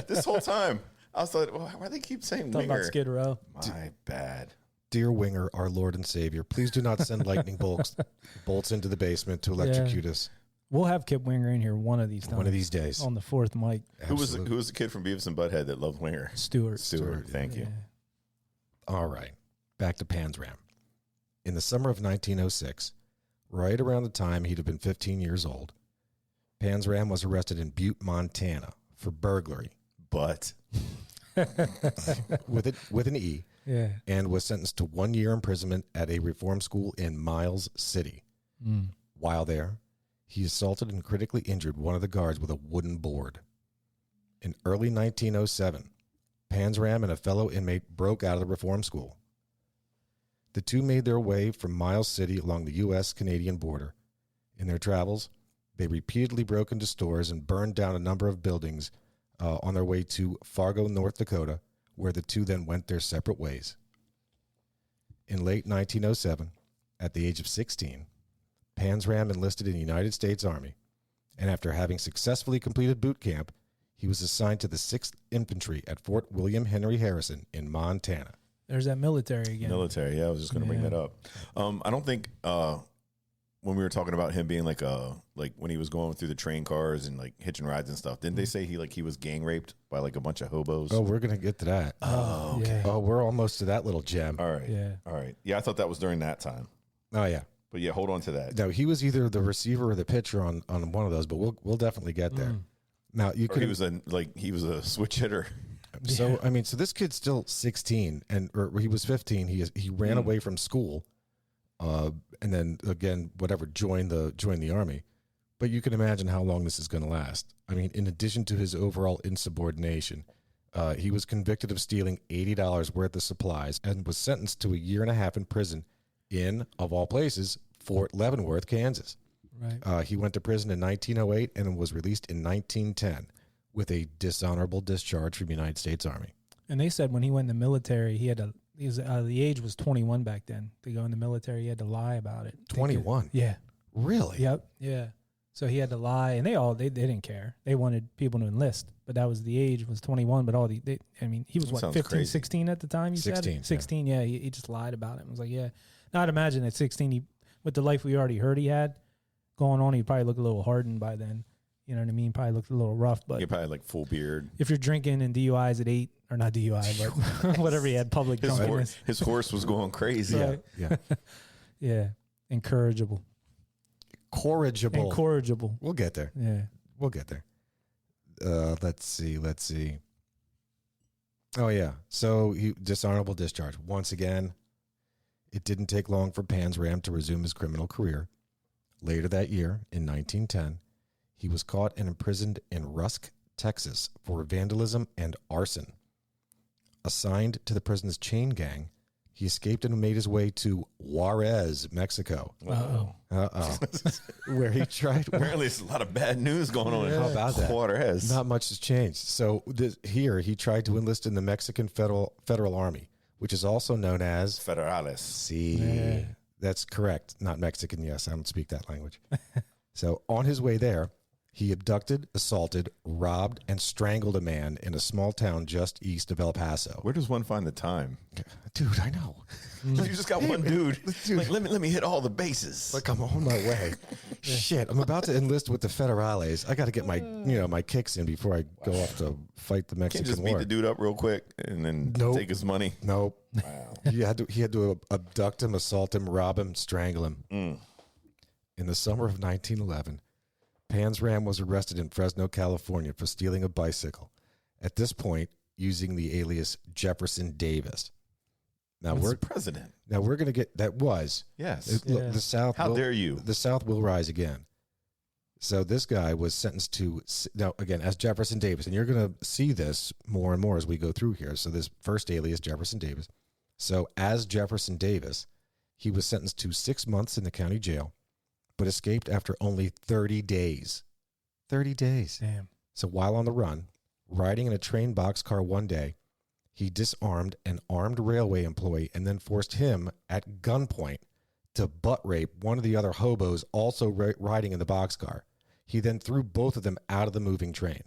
This whole time, I was like, well, why do they keep saying Talking Winger? about Skid Row. My bad. Dear Winger, our Lord and Savior, please do not send lightning bolts into the basement to electrocute us. We'll have Kip Winger in here one of these times. One of these days. On the 4th mic. Who was the kid from Beavis and Butthead that loved Winger? Stewart. Thank you. All right. Back to Panzram. In the summer of 1906, right around the time he'd have been 15 years old, Panzram was arrested in Butte, Montana for burglary. But with an E. Yeah. And was sentenced to 1 year imprisonment at a reform school in Miles City. While there, he assaulted and critically injured one of the guards with a wooden board. In early 1907, Panzram and a fellow inmate broke out of the reform school. The two made their way from Miles City along the U.S.-Canadian border. In their travels, they repeatedly broke into stores and burned down a number of buildings on their way to Fargo, North Dakota, where the two then went their separate ways. In late 1907, at the age of 16, Panzram enlisted in the United States Army, and after having successfully completed boot camp, he was assigned to the 6th Infantry at Fort William Henry Harrison in Montana. There's that military again. Military, yeah, I was just going to bring that up. I don't think when we were talking about him being like when he was going through the train cars and like hitching rides and stuff, didn't they say he was gang raped by like a bunch of hobos? Oh, we're gonna get to that. Oh, okay. Yeah. Oh, we're almost to that little gem. All right. Yeah. All right. Yeah, I thought that was during that time. Oh yeah. But yeah, hold on to that. No, he was either the receiver or the pitcher on one of those, but we'll definitely get there. Now you Or could he was a switch hitter. so I mean, so this kid's still 16 or he was 15. He ran away from school, and then again joined the army. But you can imagine how long this is going to last. I mean, in addition to his overall insubordination, he was convicted of stealing $80 worth of supplies and was sentenced to a 1.5 years in prison in, of all places, Fort Leavenworth, Kansas. Right. He went to prison in 1908 and was released in 1910 with a dishonorable discharge from the United States Army. And they said when he went in the military, the age was 21 back then. To go in the military, he had to lie about it. 21? Yeah. Really? Yep. Yeah. So he had to lie, and they didn't care. They wanted people to enlist, but that was the age was 21. But he was That sounds 15, crazy. 16 at the time. You 16, said 16. Yeah, he just lied about it. I was like, yeah. Now I'd imagine at 16, with the life we already heard he had going on, he'd probably look a little hardened by then. You know what I mean? Probably looked a little rough. But He probably had like full beard. if you're drinking and DUIs at 8, or not DUI, but whatever he had, public drunkenness. His horse was going crazy. Right. Yeah. Yeah. Incorrigible. Corrigible. We'll get there. Yeah. We'll get there. Let's see. Oh, yeah. So dishonorable discharge. Once again, it didn't take long for Panzram to resume his criminal career. Later that year, in 1910, he was caught and imprisoned in Rusk, Texas, for vandalism and arson. Assigned to the prison's chain gang, he escaped and made his way to Juarez, Mexico. Uh-oh. Where he tried... Apparently, there's a lot of bad news going on. How about that? Juarez. Not much has changed. So here, he tried to enlist in the Mexican Federal Army, which is also known as... Federales. See, Yeah. That's correct. Not Mexican, yes. I don't speak that language. So on his way there, he abducted, assaulted, robbed, and strangled a man in a small town just east of El Paso. Where does one find the time? Dude, I know. You just got one dude. Dude. Like, let me hit all the bases. Like, I'm on my way. Shit, I'm about to enlist with the Federales. I got to get my, my kicks in before I go off to fight the Can't Mexican just War. beat the dude up real quick and then Nope. take his money. Nope. Wow. He had to abduct him, assault him, rob him, strangle him. In the summer of 1911, Panzram was arrested in Fresno, California for stealing a bicycle. At this point, using the alias Jefferson Davis. Now What's the president? we're going to get that was Yes. Yeah. the South. How dare you? The South will rise again. So this guy was sentenced to now again as Jefferson Davis, and you're going to see this more and more as we go through here. So this first alias Jefferson Davis. So as Jefferson Davis, he was sentenced to 6 months in the county jail, but escaped after only 30 days. 30 days. Damn. So while on the run, riding in a train boxcar one day, he disarmed an armed railway employee and then forced him at gunpoint to butt rape one of the other hobos also riding in the boxcar. He then threw both of them out of the moving train.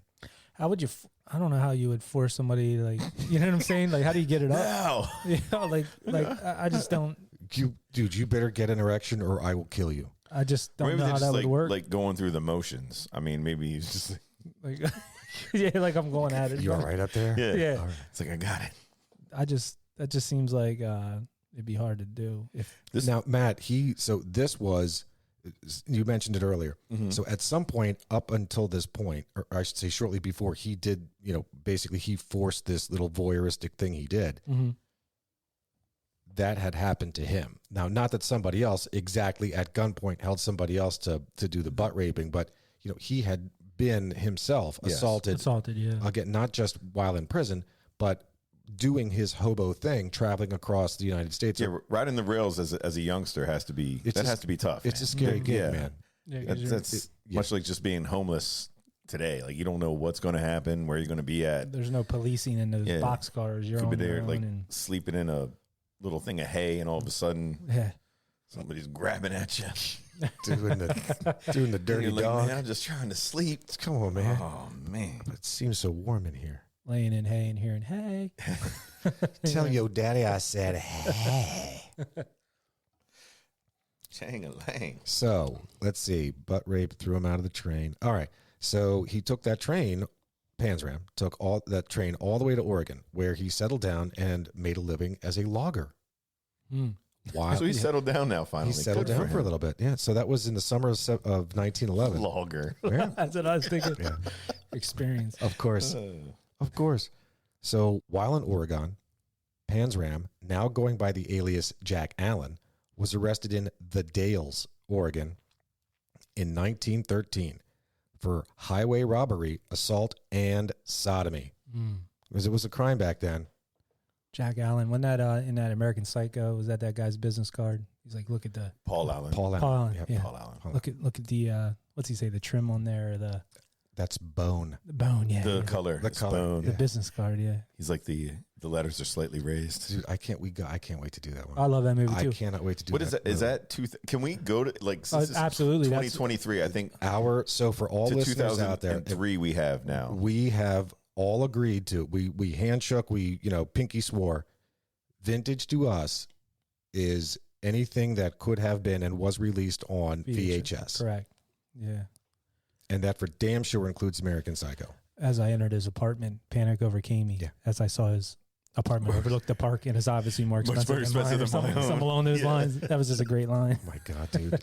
How would you? I don't know how you would force somebody like, you know what I'm saying? Like, how do you get it up? Wow. I just don't. You better get an erection or I will kill you. I just don't Maybe know they're how just that would work. like going through the motions. I mean, maybe he's just Like, yeah, like I'm going at it. You all right up there? yeah. Yeah. All right. It's like I got it. That just seems like it'd be hard to do. If Now, Matt, this was, you mentioned it earlier. Mm-hmm. So at some point up until this point, or I should say shortly before, he did, basically he forced this little voyeuristic thing he did. mm-hmm. That had happened to him. Now, not that somebody else exactly at gunpoint held somebody else to do the butt raping, but, he had been himself Yes. assaulted, yeah. again, not just while in prison, but doing his hobo thing, traveling across the United States. Yeah, riding the rails as a youngster has to be has to be tough. It's man. a scary gig, Yeah. man. Yeah, 'cause That's Yeah. much like just being homeless today. Like you don't know what's going to happen, where you're going to be at. there's no policing in those Yeah. boxcars. You're Could be on your there own like and sleeping in a little thing of hay, and all of a sudden yeah. somebody's grabbing at you. Doing the dirty You're like, dog. man, I'm just trying to sleep. Come on, man. Oh man. It seems so warm in here. Laying in hay and hearing hey. Tell your daddy I said, hey. Chang-a-lang. So let's see. Butt rape, threw him out of the train. All right. So he took that train, Panzram, took all that train all the way to Oregon, where he settled down and made a living as a logger. Wow. So he settled down now, finally. He settled Good down for a him. little bit. Yeah. So that was in the summer of 1911. Logger. Yeah. That's what I was thinking. Yeah. Experience. Of course. Of course. So while in Oregon, Panzram, now going by the alias Jack Allen, was arrested in the Dalles, Oregon in 1913 for highway robbery, assault, and sodomy. Because it was a crime back then. Jack Allen. When that in that American Psycho, was that guy's business card? He's like, look at the Paul Allen. Paul Allen. Paul Allen. Yep. Yeah. Paul Allen. Look at the what's he say? The trim on there, or the That's bone. bone. Yeah. The yeah. color. The It's color, bone. The business card. Yeah. He's like the letters are slightly raised. Dude, I can't wait to do that one. I love that movie I too. cannot wait to do What that. is that? Is movie. that can we go to like since this is absolutely, that's- 2023? I think So for all to listeners out there, 2003 we have now. we have all agreed to, we handshook, we, pinky swore, vintage to us is anything that could have been and was released on VHS. Correct. Yeah. And that for damn sure includes American Psycho. As I entered his apartment, panic overcame me. Yeah. As I saw his apartment overlooked the park, and it's obviously more Much expensive, more expensive than than mine, or my own. something along those Yeah. lines. That was just a great line. Oh my God, dude.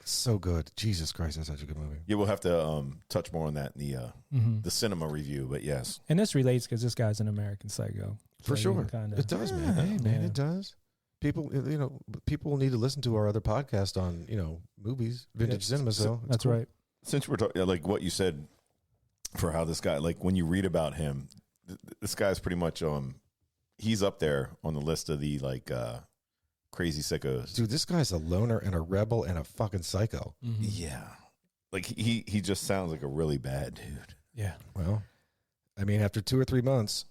So good. Jesus Christ, that's such a good movie. Yeah, we'll have to touch more on that in the cinema review. But yes, And this relates because this guy's an American Psycho. For So you sure. can kinda- It does, man. Hey, man, Yeah. it does. People, people need to listen to our other podcast on, movies, vintage cinema. So it's That's cool. right. since we're talking like what you said for how this guy, like when you read about him, this guy's pretty much he's up there on the list of the crazy sickos. Dude, this guy's a loner and a rebel and a fucking psycho. Yeah, like he just sounds like a really bad dude. Yeah. Well, I mean, after 2 or 3 months,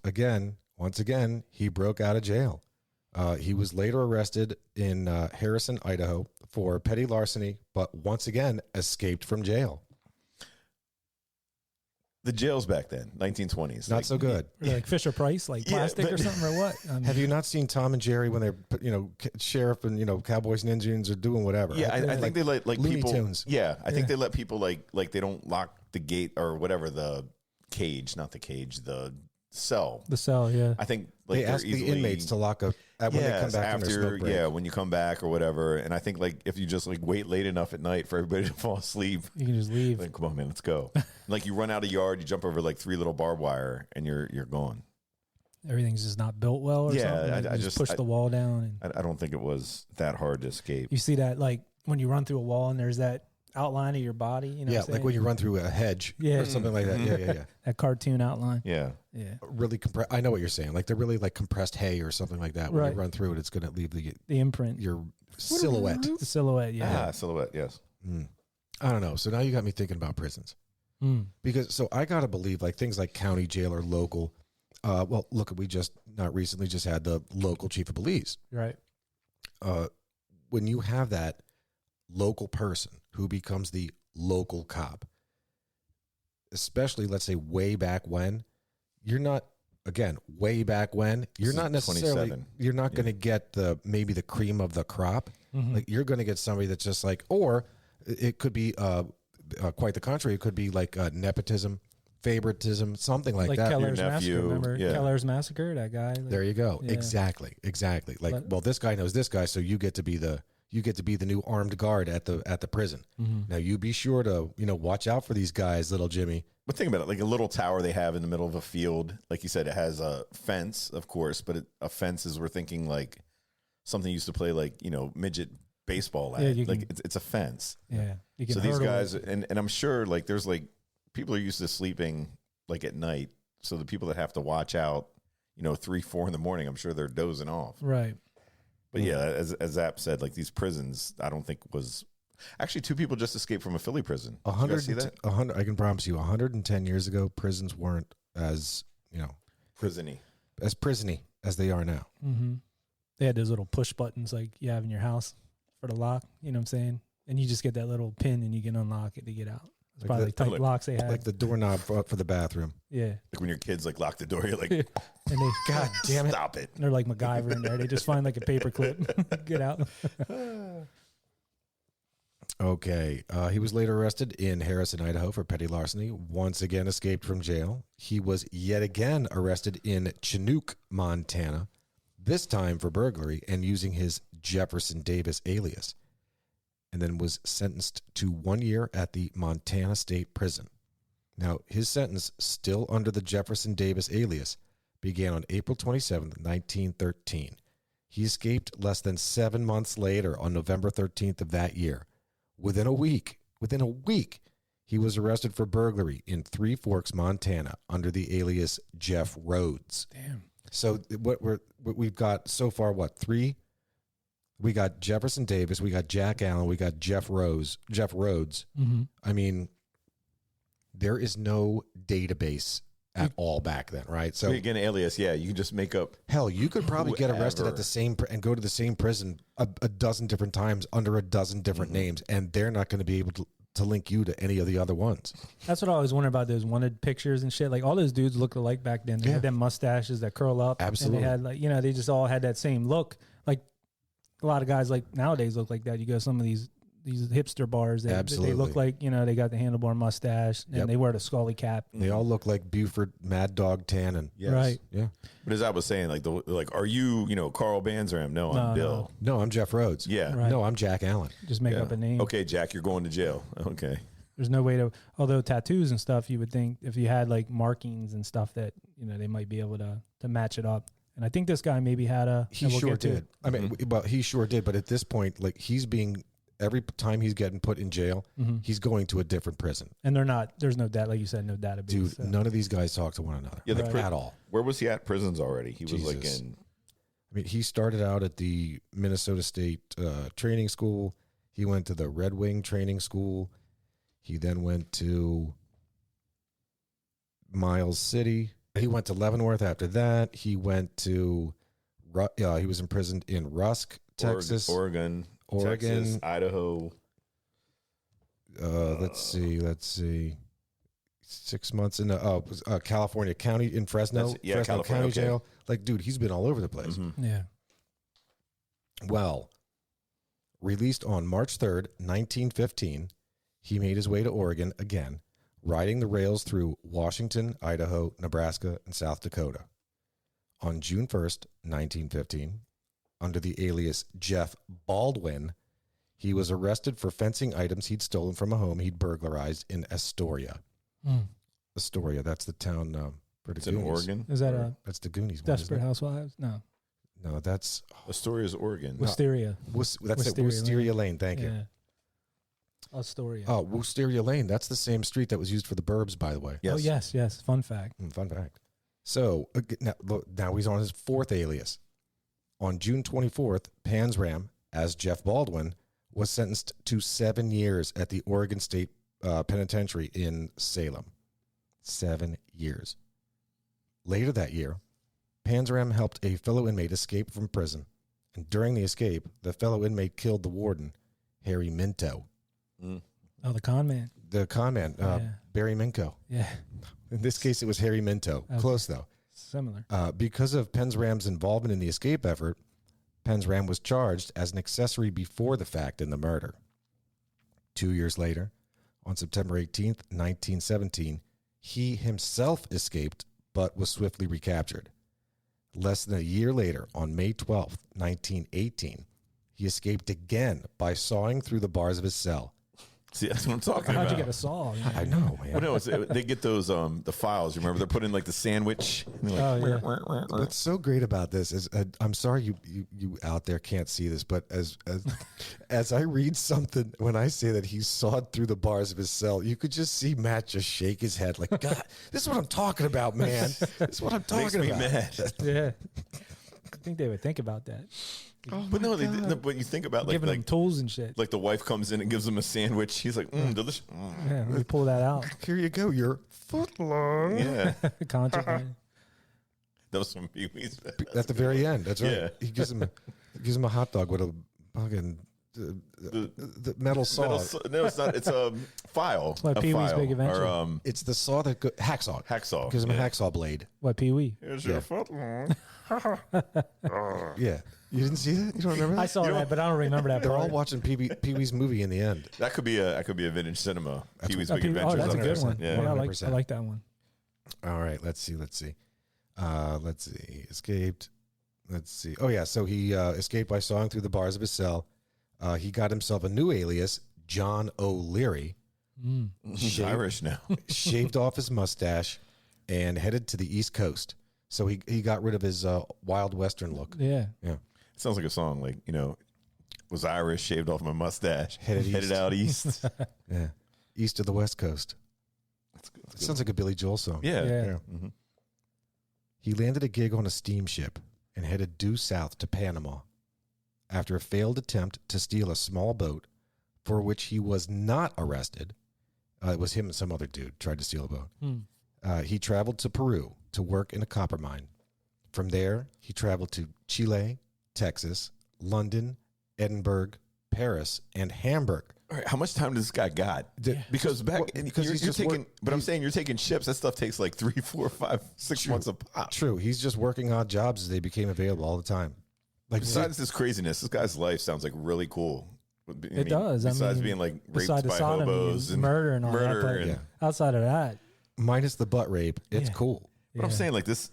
once again, he broke out of jail. He was later arrested in Harrison, Idaho for petty larceny, but once again escaped from jail. The jails back then, 1920s, Not so good. Or like Fisher Price, like Yeah, plastic but- or something, or what? Have you not seen Tom and Jerry when they're, sheriff and, cowboys and Indians are doing whatever? Yeah, I think they let Looney people. Tunes. Yeah, I think they let people like they don't lock the gate or whatever, the cage, not the cage, the cell. The cell, yeah. I think like They they're ask the easily, inmates to lock up when they come back from their after smoke break. when you come back or whatever. And I think like if you just like wait late enough at night for everybody to fall asleep, You can just leave. like come on man, let's go. Like you run out of yard, you jump over like 3 little barbed wire, and you're gone. Everything's just not built well or Yeah, something. Like, I you just- push the wall down. And I don't think it was that hard to escape. you see that, like, when you run through a wall and there's that outline of your body, you know Yeah, what I'm like when saying? you run through a hedge Yeah. or something like that. Yeah. That cartoon outline. Yeah, Yeah. Really I know what you're saying. Like they're really like compressed hay or something like that. When Right. you run through it, it's going to leave The imprint. your silhouette. The silhouette, yeah. silhouette. Yes. I don't know. So now you got me thinking about prisons. Because so I got to believe like things like county jail or local. Well, look, we just not recently just had the local chief of police. Right. When you have that local person who becomes the local cop, especially let's say way back when, you're not way back when you're This not is necessarily 27. you're not going to get maybe the cream of the crop. Like you're going to get somebody that's just like, or it could be quite the contrary. It could be like nepotism, favoritism, something like that. Keller's Your Massacre. nephew, Remember yeah. Keller's Massacre? That guy. Like, There you go. Yeah. Exactly. Like, But- well, this guy knows this guy, so you get to be the new armed guard at the prison. Now you be sure to watch out for these guys, little Jimmy. But think about it, like a little tower they have in the middle of a field. Like you said, it has a fence, of course, but a fence is, we're thinking like something you used to play like, midget baseball at. Yeah, you like can- it's a fence. Yeah. You can So these hurdle guys, it. and I'm sure like there's like people are used to sleeping like at night. So the people that have to watch out, 3, 4 in the morning, I'm sure they're dozing off. Right. But yeah, as Zap said, like these prisons, I don't think was actually 2 people just escaped from a Philly prison. Did you guys see that? 100. I can promise you, 110 years ago, prisons weren't as Prison-y. as prisony as they are now. They had those little push buttons like you have in your house for the lock. You know what I'm saying? And you just get that little pin and you can unlock it to get out. It's Like probably the- type like- locks they had. Like the doorknob for the bathroom. yeah. Like when your kids like lock the door, you're like, And they God damn it! stop it. they're like MacGyver in there. They just find like a paper clip. Get out. Okay. He was later arrested in Harrison, Idaho for petty larceny, once again escaped from jail. He was yet again arrested in Chinook, Montana, this time for burglary and using his Jefferson Davis alias, and then was sentenced to 1 year at the Montana State Prison. Now, his sentence, still under the Jefferson Davis alias, began on April 27th, 1913. He escaped less than 7 months later on November 13th of that year. Within a week, he was arrested for burglary in Three Forks, Montana, under the alias Jeff Rhodes. Damn. So what we've got so far, three? We got Jefferson Davis, we got Jack Allen, we got Jeff Rhodes. Mm-hmm. I mean, there is no database at all back then, right? So again, alias, yeah, you can just make up. Hell, you could probably get arrested at whoever. the same and go to the same prison a dozen different times under a dozen different names, and they're not going to be able to link you to any of the other ones. That's what I always wonder about those wanted pictures and shit. Like all those dudes looked alike back then. They had them mustaches that curl up. Absolutely. And they had like, you know, they just all had that same look. Like a lot of guys like nowadays look like that. You go to some of these hipster bars that they Absolutely. look like, you know, they got the handlebar mustache and Yep. they wear the scully cap. They all look like Buford Mad Dog Tannen. Yes. Right. Yeah. But as I was saying, like, are you, Carl Panzram? No, I'm Bill. No, I'm Jeff Rhodes. Yeah. Right. No, I'm Jack Allen. Just make Yeah. up a name. Okay, Jack, you're going to jail. Okay. There's no way to, although tattoos and stuff, you would think if you had like markings and stuff that, you know, they might be able to match it up. And I think this guy maybe had a. He and we'll sure get to did. it. I mean, well, he sure did. But at this point, like every time he's getting put in jail, he's going to a different prison. And there's no data, like you said, no database. Dude, so. none of these guys talk to one another. Yeah, at all. Where was he at prisons already? He was like Jesus. in. I mean, he started out at the Minnesota State Training School. He went to the Red Wing Training School. He then went to Miles City. He went to Leavenworth after that. He went to, he was imprisoned in Rusk, Texas. Oregon, Oregon. Texas, Idaho. Let's see. 6 months in California County in Fresno. Fresno California, County okay. Jail. Like, dude, he's been all over the place. Yeah. Well, released on March 3rd, 1915, he made his way to Oregon again, riding the rails through Washington, Idaho, Nebraska, and South Dakota. On June 1st, 1915, under the alias Jeff Baldwin, he was arrested for fencing items he'd stolen from a home he'd burglarized in Astoria. Astoria, that's the town for the It's in Goonies. Oregon. Is that That's the Goonies one, isn't Desperate it? Housewives? No. No, that's Astoria's Oregon. Wisteria. that's Wisteria Wisteria Lane. Thank you. Yeah. Astoria. Oh, Wisteria Lane. That's the same street that was used for the Burbs, by the way. Yes. Oh, yes. Fun fact. Fun fact. So now he's on his fourth alias. On June 24th, Panzram, as Jeff Baldwin, was sentenced to 7 years at the Oregon State Penitentiary in Salem. 7 years. Later that year, Panzram helped a fellow inmate escape from prison, and during the escape, the fellow inmate killed the warden, Harry Minto. Oh, the con man. The con man, Barry Minko. Yeah. In this case, it was Harry Minto. Okay. Close, though. Similar. Because of Panzram's involvement in the escape effort, Panzram was charged as an accessory before the fact in the murder. 2 years later, on September 18th, 1917, he himself escaped but was swiftly recaptured. Less than a year later, on May 12th, 1918, he escaped again by sawing through the bars of his cell. See, that's what I'm talking about. How'd you get a saw? Yeah. I know, man. Well, no, they get those the files. You remember they're putting like the sandwich. And they're like, Oh, yeah. What's so great about this is I'm sorry you out there can't see this, but as I read something, when I say that he sawed through the bars of his cell, you could just see Matt just shake his head like, God, this is what I'm talking about, man. This is what I'm Makes talking me about. mad. Yeah. I think they would think about that. But no, but you think about Giving them like tools and shit. the wife comes in and gives him a sandwich. He's like, delicious. Yeah, let me pull that out. Here you go. You're foot long. Yeah, Contraband. that was some Pee-wee's. At the very end, that's right. Yeah. He gives him a hot dog with a fucking the metal saw. No, it's not. It's a file. like a Pee-wee's file. Big Adventure. Or, It's the saw that hacksaw. hacksaw. Gives him a hacksaw blade. What, Pee-wee? Here's Yeah. your foot. Yeah, you didn't see that? You don't remember that? I saw that, but I don't remember that They're all part. watching Pee-wee's movie in the end. That could be a vintage cinema. Pee-wee's Oh, Big Pee-wee- Adventure. that's a good 100%. one. Yeah. Yeah, I 100%. like that one. All right, let's see. Escaped. Let's see. Oh yeah, so he escaped by sawing through the bars of his cell. He got himself a new alias, John O'Leary. He's Irish now. Shaved off his mustache and headed to the East Coast. So he got rid of his Wild Western look. Yeah. Yeah. Sounds like a song. Like, was Irish, shaved off my mustache, Headed out east. Yeah. East of the West Coast. That sounds like a Billy Joel song. Yeah. Yeah. Mm-hmm. He landed a gig on a steamship and headed due south to Panama after a failed attempt to steal a small boat for which he was not arrested. It was him and some other dude tried to steal a boat. He traveled to Peru to work in a copper mine. From there, he traveled to Chile, Texas, London, Edinburgh, Paris, and Hamburg. All right, how much time does this guy got? Because I'm saying you're taking ships. That stuff takes like 3, 4, 5, 6 months a pop. True. He's just working odd jobs as they became available all the time. Like Besides this craziness, this guy's life sounds like really cool. It does. Besides being like raped besides the by sodomy hobos and murder and all that. But and- outside of that, minus the butt rape, it's Yeah. cool. But I'm saying like this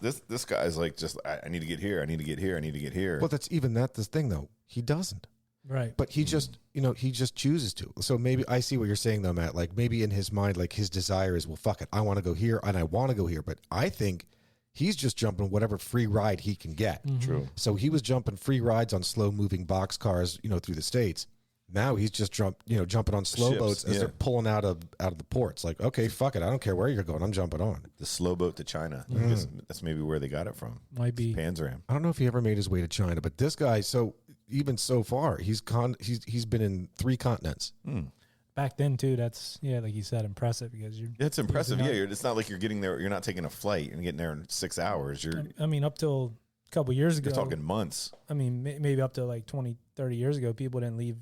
guy's like just I need to get here. I need to get here. I need to get here. Well, that's even this thing though. He doesn't. right. But he just, he just chooses to. So maybe I see what you're saying though, Matt. Like maybe in his mind, like his desire is, well, fuck it, I want to go here and I want to go here. But I think he's just jumping whatever free ride he can get. True. So he was jumping free rides on slow moving box cars, through the States. Now he's just jumping on slow Ships, boats as yeah. they're pulling out of the ports. Like, okay, fuck it, I don't care where you're going, I'm jumping on. The slow boat to China. I guess that's maybe where they got it from. Might be. Panzram. I don't know if he ever made his way to China, but this guy, so even so far, he's been in 3 continents. Back then too, that's like you said, impressive because you're. It's impressive. not- Yeah, it's not like you're getting there. You're not taking a flight and getting there in 6 hours. You're I mean, up till a couple years ago, talking months. I mean, maybe up to like 20, 30 years ago, people didn't leave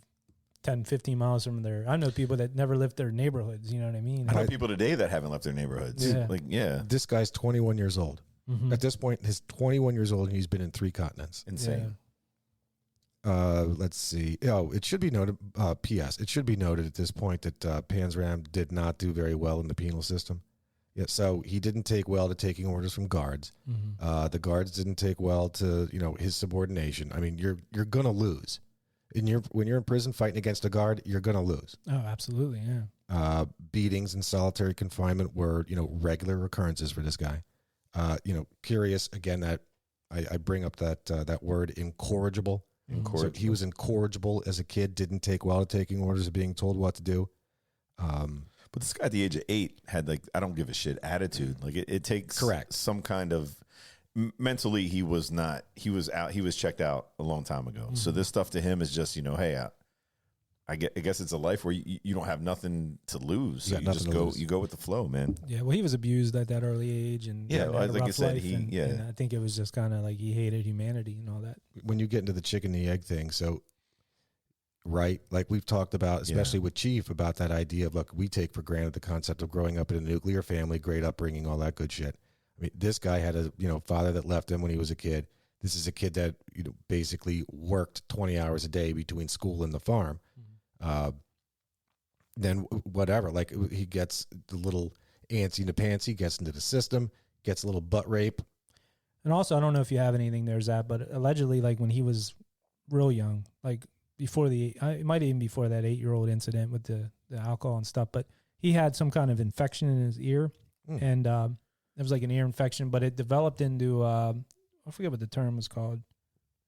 10, 15 miles from their. I know people that never left their neighborhoods. You know what I mean? I know people today that haven't left their neighborhoods. Yeah. Like, yeah, This guy's 21 years old. Mhm. At this point, he's 21 years old and he's been in 3 continents. insane. Let's see. Oh, it should be noted. P.S. It should be noted at this point that Panzram did not do very well in the penal system. Yeah, so he didn't take well to taking orders from guards. The guards didn't take well to his subordination. I mean, you're gonna lose. When you're in prison fighting against a guard, you're gonna lose. Oh, absolutely, yeah. Beatings and solitary confinement were regular occurrences for this guy. Curious again that I bring up that word incorrigible. So he was incorrigible as a kid, didn't take well to taking orders or being told what to do. But this guy at the age of 8 had like I don't give a shit attitude. Like it takes Correct. some kind of mentally he was not. He was out. He was checked out a long time ago. So this stuff to him is just hey, I guess it's a life where you don't have nothing to lose. So You got you nothing just to go. lose. You go with the flow, man. Yeah, well, he was abused at that early age, and Yeah, had like a you rough said, life, and I think it was just kind of like he hated humanity and all that. When you get into the chicken and the egg thing, so right, like we've talked about, especially with Chief, about that idea of look, we take for granted the concept of growing up in a nuclear family, great upbringing, all that good shit. I mean, this guy had a father that left him when he was a kid. This is a kid that basically worked 20 hours a day between school and the farm. Then whatever, like he gets the little antsy to pantsy, gets into the system, gets a little butt rape. And also, I don't know if you have anything there, Zach, but allegedly, like when he was real young, like before it might even before that 8-year-old incident with the alcohol and stuff, but he had some kind of infection in his ear, and it was like an ear infection, but it developed into I forget what the term was called.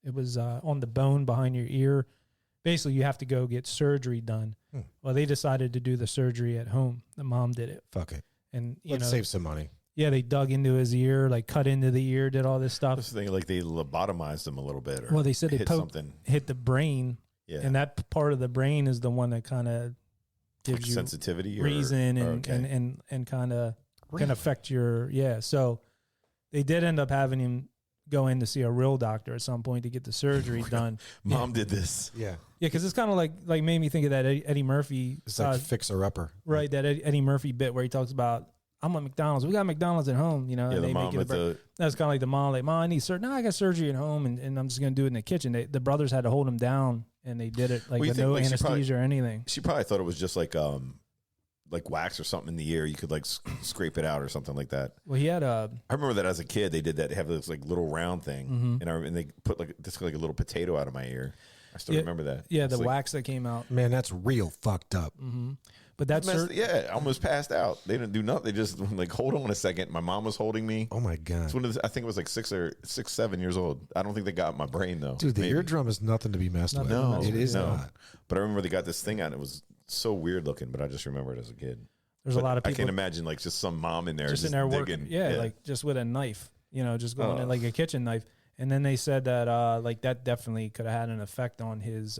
It was on the bone behind your ear. Basically, you have to go get surgery done. Well, they decided to do the surgery at home. The mom did it, Fuck it. and Let's save some money. yeah, they dug into his ear, like cut into the ear, did all this stuff. This thing like they lobotomized him a little bit. Or Well, they said they hit poked, something. hit the brain, Yeah, and that part of the brain is the one that kind of gives like you sensitivity or, reason or and, okay. and kind of can affect your So they did end up having him go in to see a real doctor at some point to get the surgery done. Mom did this. Yeah. Yeah, because it's kind of like made me think of that Eddie Murphy. It's like Fixer Upper. Right, that Eddie Murphy bit where he talks about, I'm at McDonald's. We got McDonald's at home, you know. Yeah, and the they mom make it with the... That's kind of like the mom, like, Mom, I need surgery. No, I got surgery at home, and I'm just going to do it in the kitchen. The brothers had to hold him down, and they did it like Well, you with think, no like, anesthesia or anything. She probably thought it was just like wax or something in the ear. You could like scrape it out or something like that. Well, he had a... I remember that as a kid, they did that. They have this like little round thing, Mm-hmm. and they put like a little potato out of my ear. I still remember that. Yeah, It's the like, wax that came out. Man, that's real fucked up. Mm-hmm. But that's... I almost passed out. They didn't do nothing. They just like, hold on a second. My mom was holding me. Oh my God. It's one of the, I think it was like 7 years old. I don't think they got my brain though. Dude, the Maybe. eardrum is nothing to be messed with. No, it is no. not. But I remember they got this thing out. And it was so weird looking, but I just remember it as a kid. There's But a lot of I people can't imagine like just some mom in there just in there digging. working. Yeah, like just with a knife, you know, just going in like a kitchen knife. And then they said that like that definitely could have had an effect on his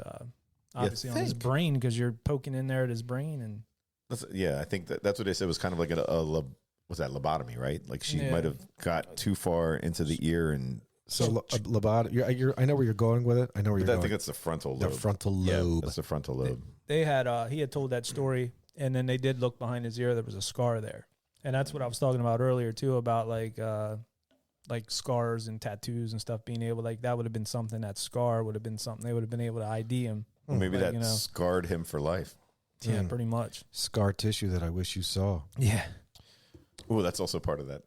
obviously on his brain, because you're poking in there at his brain. And I think that's what they said was kind of like was that lobotomy, right? Like she might have got too far into the ear and. So lobotomy. I know where you're going with it. I know where you're going. I think it's the frontal lobe. The frontal lobe. Yeah, that's the frontal lobe. they had he had told that story, and then they did look behind his ear. There was a scar there, and that's what I was talking about earlier too, about like scars and tattoos and stuff being able, like that would have been something, that scar would have been something they would have been able to ID him. Well, maybe like, that scarred him for life. Yeah, pretty much. Scar tissue that I wish you saw. Yeah. Oh, that's also part of that.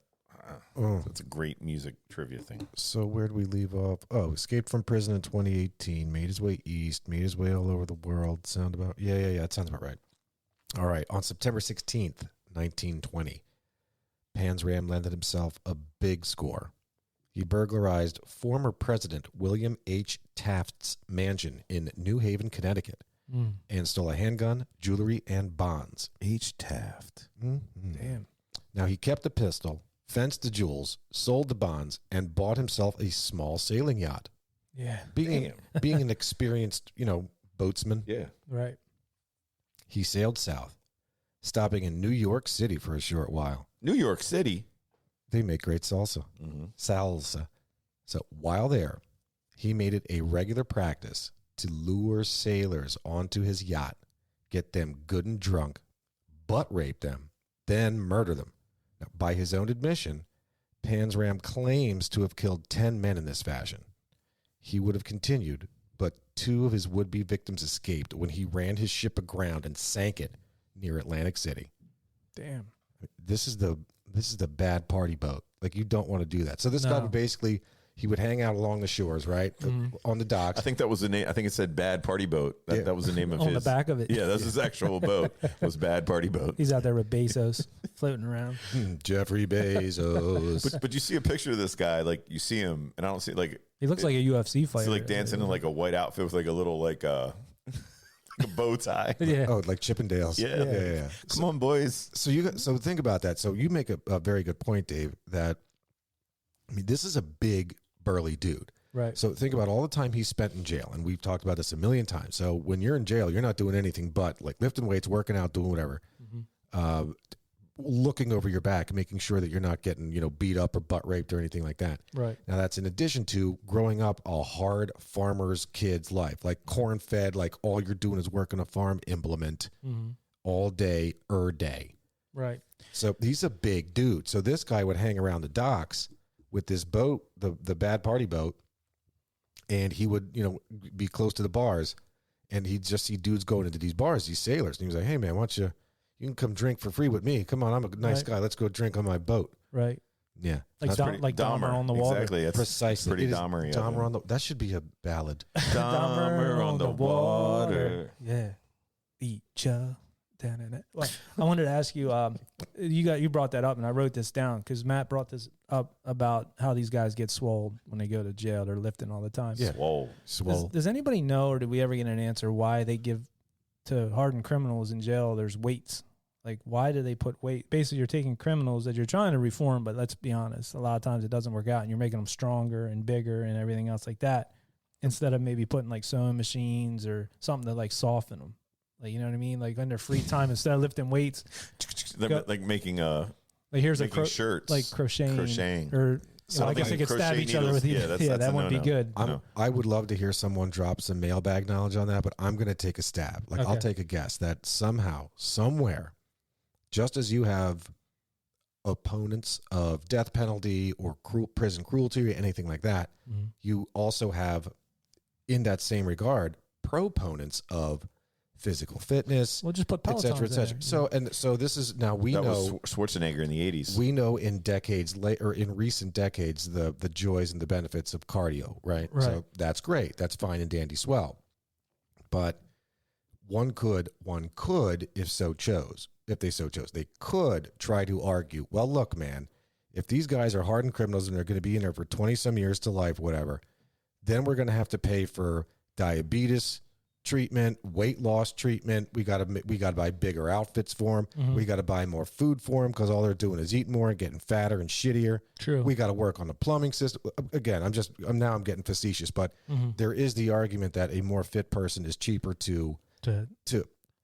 Oh. That's a great music trivia thing. So where'd we leave off? Oh, escaped from prison in 2018, made his way east, made his way all over the world. Sound about... Yeah, that sounds about right. All right, on September 16th, 1920, Panzram landed himself a big score. He burglarized former President William H. Taft's mansion in New Haven, Connecticut, and stole a handgun, jewelry, and bonds. H. Taft. Mm-hmm. Damn. Now, he kept the pistol, fenced the jewels, sold the bonds, and bought himself a small sailing yacht. Yeah. Being an experienced, boatsman, Yeah. Right. he sailed south, stopping in New York City for a short while. New York City. They make great salsa. Mm-hmm. Salsa. So while there, he made it a regular practice to lure sailors onto his yacht, get them good and drunk, butt rape them, then murder them. Now, by his own admission, Panzram claims to have killed 10 men in this fashion. He would have continued, but 2 of his would-be victims escaped when he ran his ship aground and sank it near Atlantic City. Damn. This is the bad party boat. Like, you don't want to do that. So this guy would basically, he would hang out along the shores, right? On the docks. I think that was the name. I think it said Bad Party Boat. That was the name of On his. the back of it. Yeah, that's his actual boat. Was Bad Party Boat. He's out there with Bezos floating around. Jeffrey Bezos. But you see a picture of this guy, like you see him, and I don't see like He looks like a UFC fighter. like dancing in like a white outfit with like a little like a bow tie. Yeah. Oh, like Chippendales. Yeah. Come on, boys. So think about that. So you make a very good point, Dave, that, I mean, this is a big, burly dude. Right. So think about all the time he spent in jail, and we've talked about this a million times. So when you're in jail, you're not doing anything but like lifting weights, working out, doing whatever, looking over your back, making sure that you're not getting, beat up or butt raped or anything like that. Right. Now that's in addition to growing up a hard farmer's kid's life, like corn fed, like all you're doing is working a farm implement all day, day. Right. So he's a big dude. So this guy would hang around the docks with this boat, the bad party boat, and he would, be close to the bars, and he'd just see dudes going into these bars, these sailors. And he was like, hey, man, why don't you can come drink for free with me. Come on, I'm a nice guy. Let's go drink on my boat. Right. Yeah. Like Dahmer on the water. Exactly. That's Precisely. pretty Dahmer. Dahmer on the... That should be a ballad. Dahmer on the water. Yeah. Eat ya. Well, I wanted to ask you, you brought that up, and I wrote this down because Matt brought this up about how these guys get swole when they go to jail. They're lifting all the time. Yeah. Swole. Does anybody know, or did we ever get an answer why they give to hardened criminals in jail, there's weights? Like, why do they put weight? Basically, you're taking criminals that you're trying to reform, but let's be honest, a lot of times it doesn't work out, and you're making them stronger and bigger and everything else like that, instead of maybe putting like sewing machines or something to like soften them. Like, you know what I mean? Like, in their free time, instead of lifting weights, Like making like here's making a shirts, like crocheting. Or So I guess they could stab crochet each other with needles, you. that's a that wouldn't be no-no. good. I would love to hear someone drop some mailbag knowledge on that, but I'm going to take a stab. Like, I'll Okay. take a guess that somehow, somewhere, just as you have opponents of death penalty or prison cruelty or anything like that, you also have, in that same regard, proponents of physical fitness, We'll just put et cetera, et Pelotons cetera. there. So this is now we That know was Schwarzenegger in the 80s. we know in decades later, or in recent decades, the joys and the benefits of cardio, right? Right. So that's great. That's fine and dandy, swell. But one could, if they so chose, they could try to argue, well, look, man, if these guys are hardened criminals and they're going to be in there for 20 some years to life, whatever, then we're going to have to pay for diabetes treatment, weight loss treatment. We got to buy bigger outfits for them. We got to buy more food for them because all they're doing is eating more and getting fatter and shittier. True. We got to work on the plumbing system. Again, I'm getting facetious, but there is the argument that a more fit person is cheaper to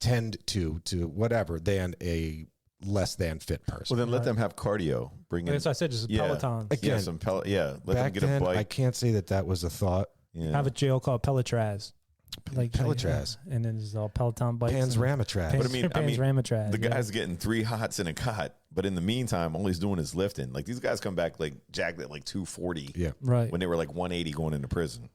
tend to whatever than a less than fit person. Well, then let them have cardio. Bring in. As I said, just Pelotons. Again, Let them back get a then, bike. I can't say that was a thought. Yeah. Have a jail called Pelotraz. Pelotraz. And then there's all Peloton bikes. Panzramatraz. But I mean, Panzramatraz. the guy's getting 3 hots in a cot, but in the meantime, all he's doing is lifting. Like, these guys come back like jacked at like 240 Yeah. Right. when they were like 180 going into prison.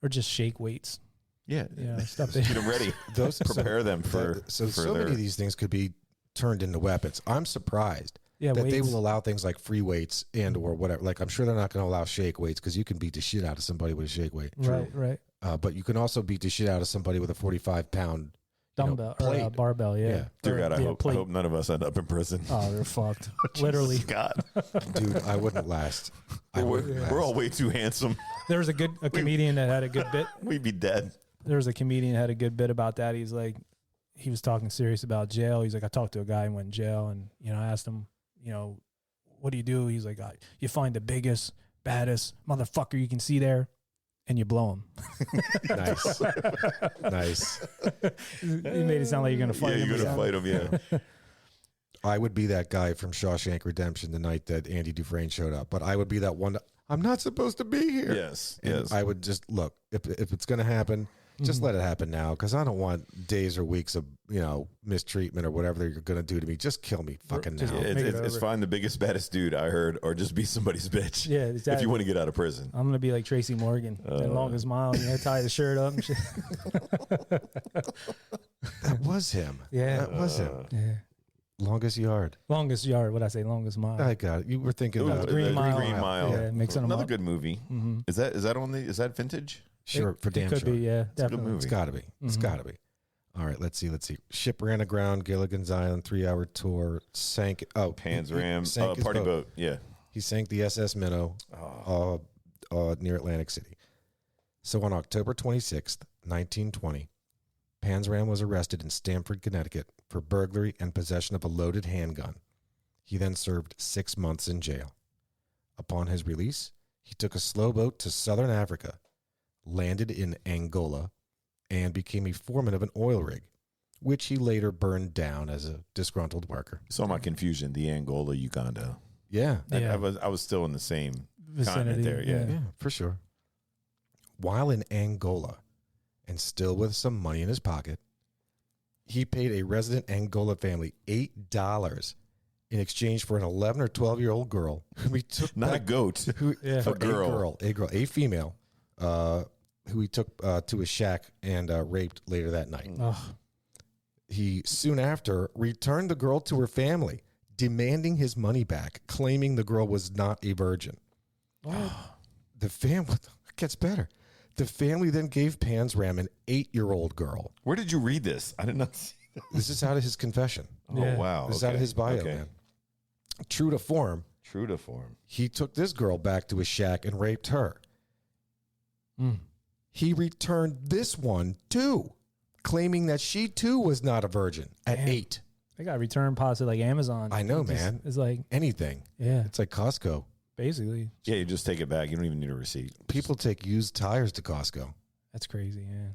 Or just shake weights. Yeah. Stuff Get them ready. Prepare them for so their, many of these things could be turned into weapons. I'm surprised Yeah, that they weights. will allow things like free weights and or whatever. Like, I'm sure they're not going to allow shake weights because you can beat the shit out of somebody with a shake weight. Right. But you can also beat the shit out of somebody with a 45-pound Dumbbell or plate. barbell, yeah. Dear Or, God, I yeah, hope plate. none of us end up in prison. Oh, they're fucked. Literally. God, Dude, I wouldn't last. we're all way too handsome. There was a comedian that had a good bit. We'd be dead. There was a comedian that had a good bit about that. He's like, he was talking serious about jail. He's like, I talked to a guy who went in jail, and I asked him, what do you do? He's like, you find the biggest, baddest motherfucker you can see there, and you blow him. Nice. He made it sound like you're gonna fight him. You're gonna fight him. Yeah. I would be that guy from Shawshank Redemption the night that Andy Dufresne showed up. But I would be that one. I'm not supposed to be here. Yes. And Yes. I would just look, if it's going to happen, just let it happen now, because I don't want days or weeks of mistreatment or whatever you're going to do to me. Just kill me fucking Just- now. Make it It's over. fine. The biggest, baddest dude I heard, or just be somebody's bitch. Yeah, If exactly. you want to get out of prison. I'm gonna be like Tracy Morgan, the longest mile. Tie the shirt up and shit. That was him. Yeah. That was him. Yeah. Longest yard. Longest yard. What I say? Longest mile. I got it. You were thinking Ooh, about the Green Mile. Green Mile. Yeah, mixing them Another up. good movie. Is that vintage? Sure, for damn Could sure. be. Yeah, good definitely. movie. It's got to be. It's got to be. All right, let's see. Ship ran aground, Gilligan's Island, 3-hour tour, sank. Oh, Panzram, he sank his party boat. Yeah. He sank the SS Minnow near Atlantic City. So on October 26th, 1920, Panzram was arrested in Stamford, Connecticut for burglary and possession of a loaded handgun. He then served 6 months in jail. Upon his release, he took a slow boat to southern Africa, landed in Angola, and became a foreman of an oil rig, which he later burned down as a disgruntled worker. Saw my confusion. The Angola, Uganda. Yeah, Yeah. I was still in the same Vicinity, continent there. Yeah. yeah, for sure. While in Angola, and still with some money in his pocket, he paid a resident Angola family $8 in exchange for an 11 or 12-year-old girl who he took Not a back, goat. for A girl. a female, who he took to his shack and raped later that night. Ugh. He soon after returned the girl to her family, demanding his money back, claiming the girl was not a virgin. The family gets better. The family then gave Panzram an 8-year-old girl. Where did you read this? I did not see that. This is out of his confession. Yeah. Oh, wow. This is out of his bio, man. True to form, True to form. he took this girl back to his shack and raped her. He returned this one too, claiming that she too was not a virgin at Damn. 8. They got return policy like Amazon. I know, man. It's like, Anything. yeah, It's like Costco. basically. Yeah, you just take it back. You don't even need a receipt. People take used tires to Costco. That's crazy. Yeah.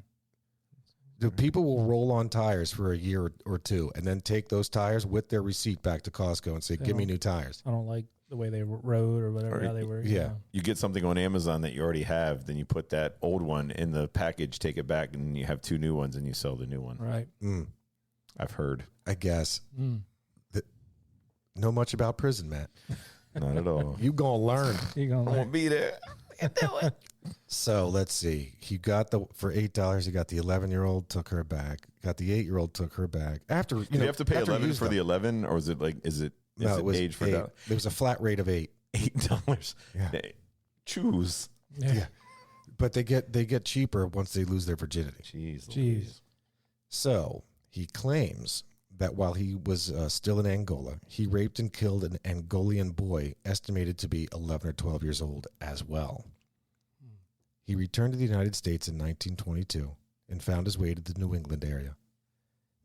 The people will roll on tires for a year or two and then take those tires with their receipt back to Costco and say, give me new tires. I don't like the way they rode or whatever, Or how they were. yeah. You get something on Amazon that you already have, then you put that old one in the package, take it back, and you have 2 new ones, and you sell the new one. Right. I've heard. I guess. Mm. Know much about prison, Matt. Not at all. You gonna learn. You're going I won't be there. So let's see. He got for $8. He got the 11-year-old, took her back. Got the 8-year-old, took her back. After Do you have to pay after 11 used for them. the 11, or is it like No, it was age for 8. that? There was a flat rate of 8. $8. Yeah. Choose. Yeah. But they get cheaper once they lose their virginity. Jeez. So he claims that while he was still in Angola, he raped and killed an Angolan boy estimated to be 11 or 12 years old as well. He returned to the United States in 1922 and found his way to the New England area.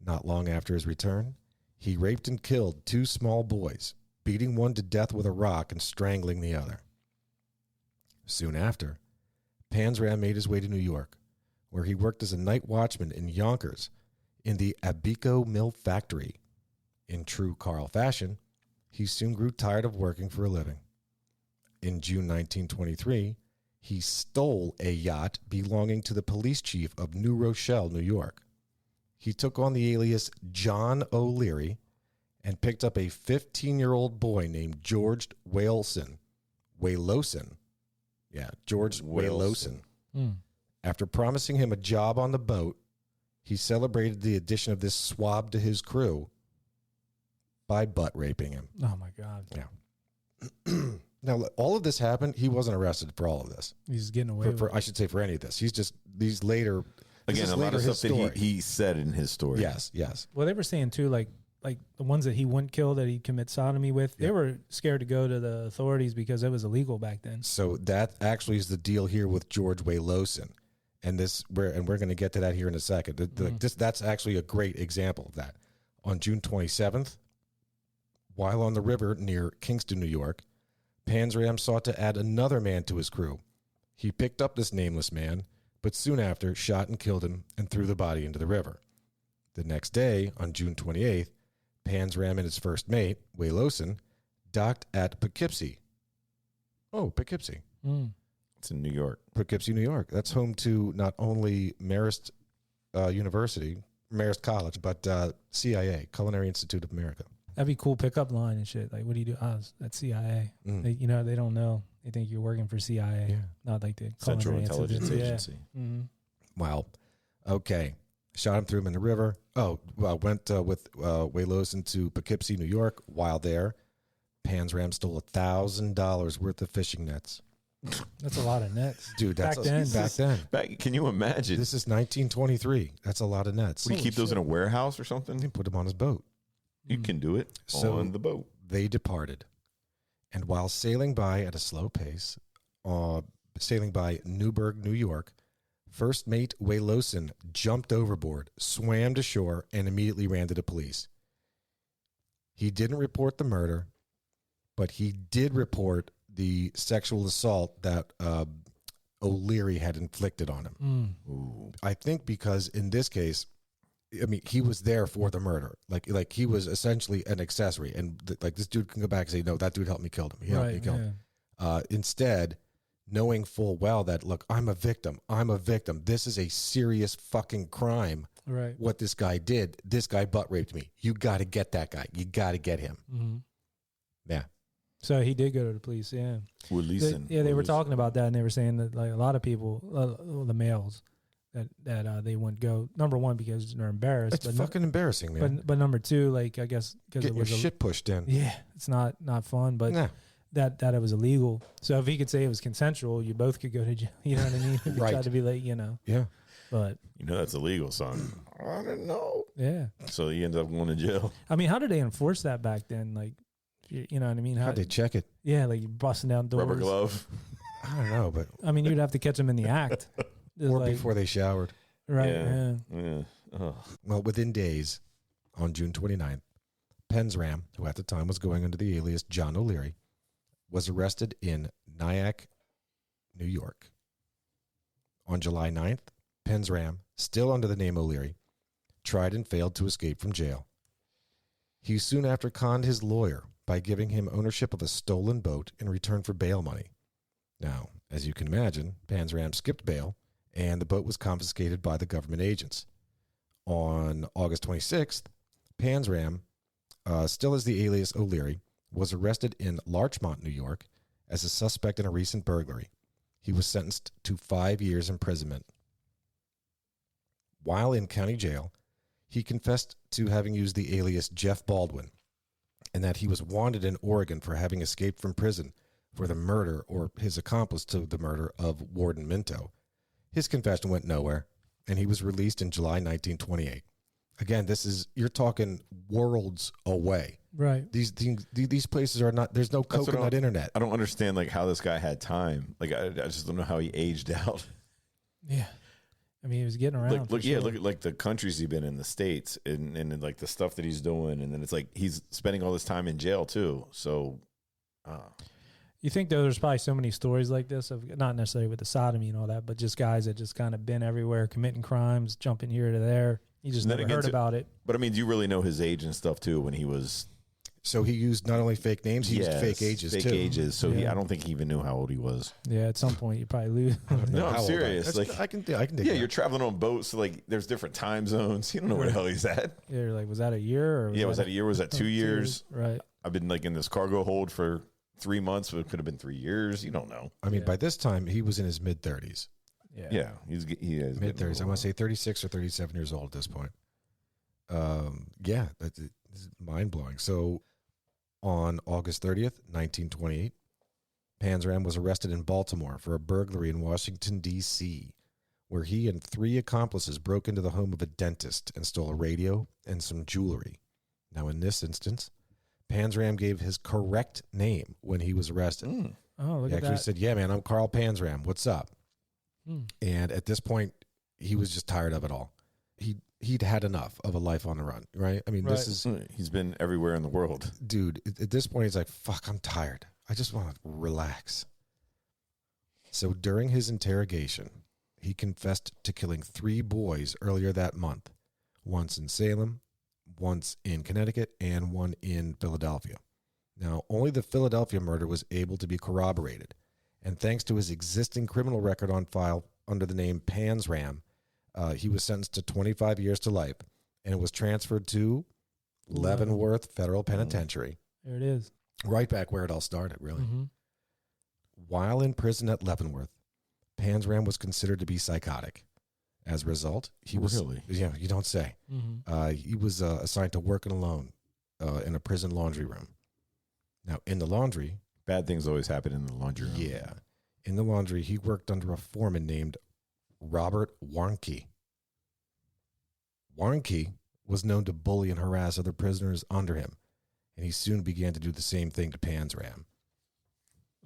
Not long after his return, he raped and killed 2 small boys, beating one to death with a rock and strangling the other. Soon after, Panzram made his way to New York, where he worked as a night watchman in Yonkers in the Abico Mill factory. In true Carl fashion, he soon grew tired of working for a living. In June 1923, he stole a yacht belonging to the police chief of New Rochelle, New York. He took on the alias John O'Leary and picked up a 15-year-old boy named George Waleson. Yeah, George Waleson. Mm. After promising him a job on the boat, he celebrated the addition of this swab to his crew by butt raping him. Oh my God. Yeah. Now, all of this happened. He wasn't arrested for all of this. He's getting away with it. I should say for any of this. He's just these later. Again, a lot of stuff that he said in his story. Yes. Well, they were saying too, like the ones that he wouldn't kill, that he'd commit sodomy with, they were scared to go to the authorities because it was illegal back then. So that actually is the deal here with George Waleson. And we're going to get to that here in a second. That's actually a great example of that. On June 27th, while on the river near Kingston, New York, Panzram sought to add another man to his crew. He picked up this nameless man, but soon after shot and killed him and threw the body into the river. The next day, on June 28th, Panzram and his first mate, Waleson, docked at Poughkeepsie. Oh, Poughkeepsie. Mm. It's in New York. Poughkeepsie, New York. That's home to not only Marist University, Marist College, but CIA, Culinary Institute of America. That'd be cool pickup line and shit. Like, what do you do? That's CIA. They, they don't know. They think you're working for CIA. Yeah. Not like the Central Culinary Intelligence Institute. Agency. Yeah. Mm-hmm. Wow. Okay. Shot him, threw him in the river. Oh, well, went with Waleson to Poughkeepsie, New York. While there, Panzram stole $1,000 worth of fishing nets. That's a lot of nets. Dude, that's Back then. Can you imagine? This is 1923. That's a lot of nets. Would he keep those in a warehouse or something? He put them on his boat. You can do it on the boat. They departed. And while sailing by at a slow pace, sailing by Newburgh, New York, first mate Waleson jumped overboard, swam to shore, and immediately ran to the police. He didn't report the murder, but he did report the sexual assault that O'Leary had inflicted on him. Mm. I think because in this case, I mean, he was there for the murder. Like he was essentially an accessory. And this dude can go back and say, no, that dude helped me kill him. He helped me kill him. Instead, knowing full well that, look, I'm a victim. This is a serious fucking crime. Right. What this guy did. This guy butt raped me. You got to get that guy. You got to get him. Mm-hmm. Yeah. So he did go to the police. Yeah. They were talking about that, and they were saying that like a lot of people, the males, that they wouldn't go. Number one, because they're embarrassed. It's fucking embarrassing, man. But number two, like I guess because it was shit pushed in. Yeah, it's not fun. But Nah. that it was illegal. So if he could say it was consensual, you both could go to jail. You know what I mean? If you Right. tried to be like, Yeah. But that's illegal, son. I didn't know. Yeah. So he ended up going to jail. I mean, how did they enforce that back then? Like, you know what I mean? How'd they check it? Yeah, like busting down doors. Rubber glove. I don't know, but I mean, you'd have to catch them in the act. or Like, before they showered. right? Yeah. Yeah. Yeah. Oh. Well, within days, on June 29th, Panzram, who at the time was going under the alias John O'Leary, was arrested in Nyack, New York. On July 9th, Panzram, still under the name O'Leary, tried and failed to escape from jail. He soon after conned his lawyer by giving him ownership of a stolen boat in return for bail money. Now, as you can imagine, Panzram skipped bail, and the boat was confiscated by the government agents. On August 26th, Panzram, still as the alias O'Leary, was arrested in Larchmont, New York, as a suspect in a recent burglary. He was sentenced to 5 years imprisonment. While in county jail, he confessed to having used the alias Jeff Baldwin, and that he was wanted in Oregon for having escaped from prison for the murder, or his accomplice to the murder, of Warden Minto. His confession went nowhere, and he was released in July 1928. Again, you're talking worlds away. Right. These places are not, there's no coconut internet. I don't understand like how this guy had time. Like I just don't know how he aged out. Yeah. I mean, he was getting around. Look at like the countries he's been in, the States, and like the stuff that he's doing, and then it's like he's spending all this time in jail too. So, you think though there's probably so many stories like this of not necessarily with the sodomy and all that, but just guys that just kind of been everywhere, committing crimes, jumping here to there. You just never heard about it. But I mean, do you really know his age and stuff too? When he was, so he used not only fake names, he used fake ages too. Fake ages. So I don't think he even knew how old he was. Yeah, at some point you probably lose. No, I'm serious. Like I can dig yeah, that. you're traveling on boats, so like there's different time zones. You don't know where the hell he's at. Yeah, like was that a year? Or was that a year? Was that 2 years? Right. I've been like in this cargo hold for 3 months, but it could have been 3 years. You don't know. I mean, by this time he was in his mid-30s. Yeah, he is Mid-30s. I want to say 36 or 37 years old at this point. Yeah, that's mind-blowing. So on August 30th, 1928, Panzram was arrested in Baltimore for a burglary in Washington, D.C., where he and 3 accomplices broke into the home of a dentist and stole a radio and some jewelry. Now, in this instance, Panzram gave his correct name when he was arrested. Oh, look He at that. actually said, yeah, man, I'm Carl Panzram. What's up? Mm. And at this point, he was just tired of it all. He'd had enough of a life on the run, right? I mean, this is... He's been everywhere in the world. Dude, at this point, he's like, fuck, I'm tired. I just want to relax. So during his interrogation, he confessed to killing 3 boys earlier that month, once in Salem, once in Connecticut, and one in Philadelphia. Now, only the Philadelphia murder was able to be corroborated, and thanks to his existing criminal record on file under the name Panzram, he was sentenced to 25 years to life, and it was transferred to Leavenworth Federal Penitentiary. There it is. Right back where it all started, really. Mm-hmm. While in prison at Leavenworth, Panzram was considered to be psychotic. As a result, he was... Really? Yeah, you don't say. Mm-hmm. He was assigned to working alone in a prison laundry room. Now, in the laundry... Bad things always happen in the laundry room. Yeah. In the laundry, he worked under a foreman named Robert Warnke. Warnke was known to bully and harass other prisoners under him, and he soon began to do the same thing to Panzram.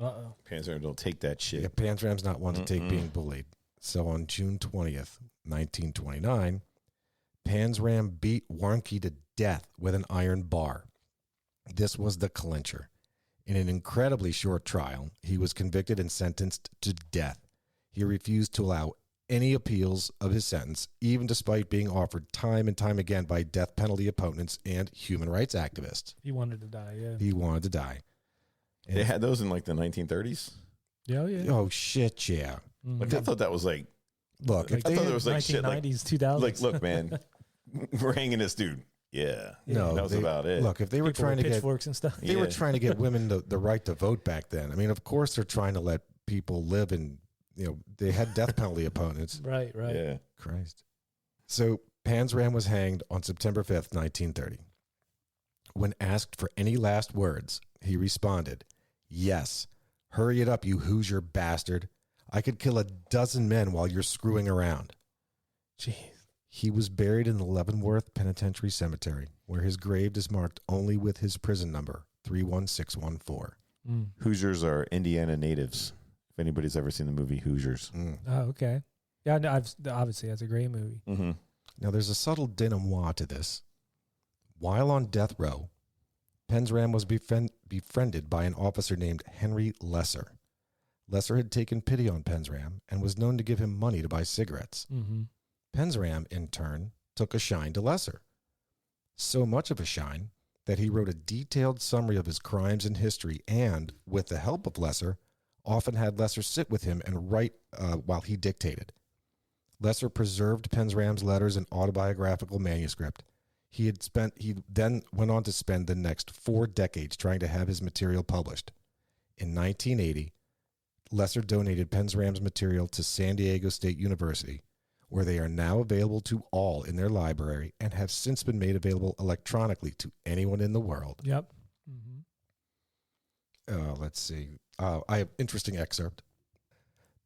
Uh-oh. Panzram don't take that shit. Yeah, Panzram's not one to take being bullied. So on June 20th, 1929, Panzram beat Warnke to death with an iron bar. This was the clincher. In an incredibly short trial, he was convicted and sentenced to death. He refused to allow any appeals of his sentence, even despite being offered time and time again by death penalty opponents and human rights activists. He wanted to die, yeah. He wanted to die. They had those in like the 1930s. Yeah, yeah. Oh, shit, yeah. Mm-hmm. Like I thought that was like, Look, Like, if they I thought had, there was like shit like 1990s, 2000s. like look, man, we're hanging this dude. Yeah, no, that was they- about it. Look, if they were People trying with to get pitchforks and stuff. they were trying to get women the right to vote back then. I mean, of course they're trying to let people live in, they had death penalty opponents. Right, right. Yeah, Christ. So Panzram was hanged on September 5th, 1930. When asked for any last words, he responded, "Yes. Hurry it up, you Hoosier bastard. I could kill a dozen men while you're screwing around." Jeez. He was buried in the Leavenworth Penitentiary Cemetery, where his grave is marked only with his prison number, 31614. Mm. Hoosiers are Indiana natives. If anybody's ever seen the movie Hoosiers, Oh, okay. Yeah, no, obviously that's a great movie. mm-hmm. Now, there's a subtle denouement to this. While on death row, Panzram was befriended by an officer named Henry Lesser. Lesser had taken pity on Panzram and was known to give him money to buy cigarettes. Mm-hmm. Panzram, in turn, took a shine to Lesser. So much of a shine that he wrote a detailed summary of his crimes and history and, with the help of Lesser, often had Lesser sit with him and write while he dictated. Lesser preserved Panzram's letters in autobiographical manuscript. He then went on to spend the next 4 decades trying to have his material published. In 1980, Lesser donated Panzram's material to San Diego State University, where they are now available to all in their library and have since been made available electronically to anyone in the world. Yep. Let's see. I have interesting excerpt.